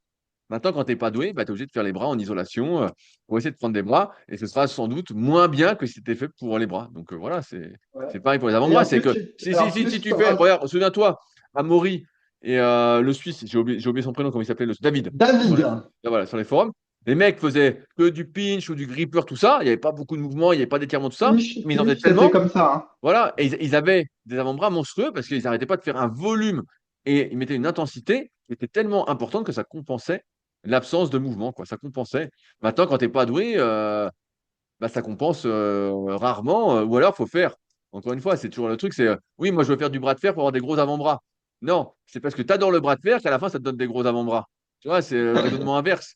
Maintenant, quand tu n'es pas doué, bah, tu es obligé de faire les bras en isolation pour essayer de prendre des bras. Et ce sera sans doute moins bien que si c'était fait pour les bras. Donc voilà, Ouais. c'est pareil pour les Et avant-bras. en C'est plus, que alors si plus, tu fais, regarde, souviens-toi, Amaury et le Suisse, j'ai oublié son prénom, comment il s'appelait, David, sur David. les, voilà, sur les forums. Les mecs faisaient que du pinch ou du gripper, tout ça. Il n'y avait pas beaucoup de mouvement, il n'y avait pas d'étirement, tout ça. Mais ils en faisaient C'était tellement, comme ça, hein. voilà. Et ils avaient des avant-bras monstrueux parce qu'ils n'arrêtaient pas de faire un volume et ils mettaient une intensité qui était tellement importante que ça compensait l'absence de mouvement, quoi. Ça compensait. Maintenant, quand tu n'es pas doué, bah, ça compense rarement. Ou alors, il faut faire. Encore une fois, c'est toujours le truc, c'est oui, moi je veux faire du bras de fer pour avoir des gros avant-bras. Non, c'est parce que tu adores le bras de fer qu'à la fin, ça te donne des gros avant-bras. Tu vois, c'est le raisonnement inverse.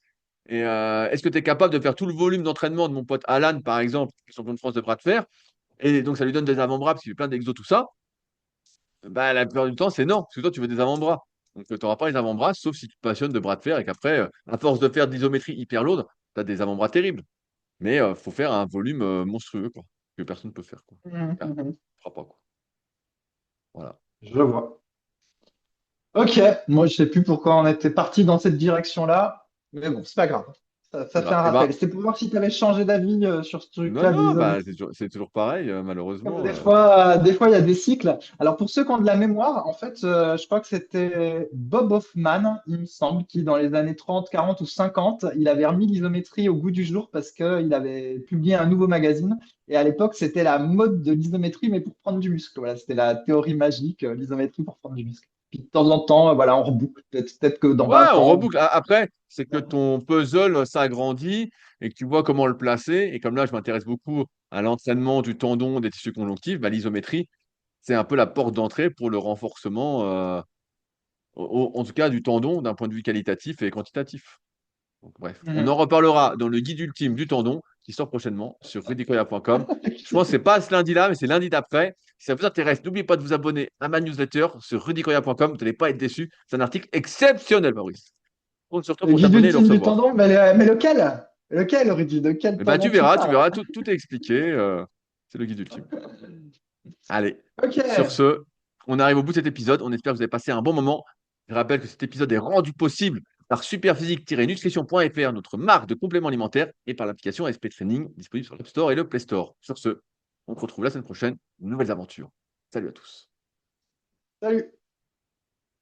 Et est-ce que tu es capable de faire tout le volume d'entraînement de mon pote Alan, par exemple, qui est champion de France de bras de fer, et donc ça lui donne des avant-bras parce qu'il fait plein d'exos, tout ça? Bah, la plupart du temps, c'est non, parce que toi, tu veux des avant-bras. Donc, tu n'auras pas les avant-bras, sauf si tu te passionnes de bras de fer et qu'après, à force de faire de l'isométrie hyper lourde, tu as des avant-bras terribles. Mais il faut faire un volume monstrueux, quoi, que personne ne peut faire, quoi. Ah, Mhm. ne fera pas, quoi. Voilà. Je vois. Ok, moi je sais plus pourquoi on était parti dans cette direction-là, mais bon, c'est pas grave. Ça C'est fait grave. un Eh ben, rappel. C'était pour voir si tu avais changé d'avis sur ce non, truc-là de non, bah, l'isométrie. c'est toujours pareil, Comme malheureusement. des fois, il y a des cycles. Alors, pour ceux qui ont de la mémoire, en fait, je crois que c'était Bob Hoffman, il me semble, qui, dans les années 30, 40 ou 50, il avait remis l'isométrie au goût du jour parce qu'il avait publié un nouveau magazine. Et à l'époque, c'était la mode de l'isométrie, mais pour prendre du muscle. Voilà, c'était la théorie magique, l'isométrie pour prendre du muscle. Puis, de temps en temps, voilà, on reboucle. Peut-être que dans Ouais, 20 on ans. reboucle. Après, c'est que ton puzzle s'agrandit et que tu vois comment le placer. Et comme là, je m'intéresse beaucoup à l'entraînement du tendon, des tissus conjonctifs, bah, l'isométrie, c'est un peu la porte d'entrée pour le renforcement, en tout cas du tendon, d'un point de vue qualitatif et quantitatif. Donc, bref, on en Mhm. reparlera dans le guide ultime du tendon qui sort prochainement sur rudicoya.com. Je pense que c'est pas ce lundi-là, mais c'est lundi d'après. Si ça vous intéresse, n'oubliez pas de vous abonner à ma newsletter sur rudicoya.com. Vous n'allez pas être déçus. C'est un article exceptionnel, Maurice. Compte sur toi Le pour guide t'abonner et le ultime du recevoir. tendon, mais lequel? Lequel, Rudy? De quel Et bah, tendon tu tu parles? verras, tout est expliqué. C'est le guide ultime. Allez, Ok. sur ce, on arrive au bout de cet épisode. On espère que vous avez passé un bon moment. Je rappelle que cet épisode est rendu possible par superphysique-nutrition.fr, notre marque de compléments alimentaires, et par l'application SP Training disponible sur l'App Store et le Play Store. Sur ce, on se retrouve la semaine prochaine, pour de nouvelles aventures. Salut à tous. Salut.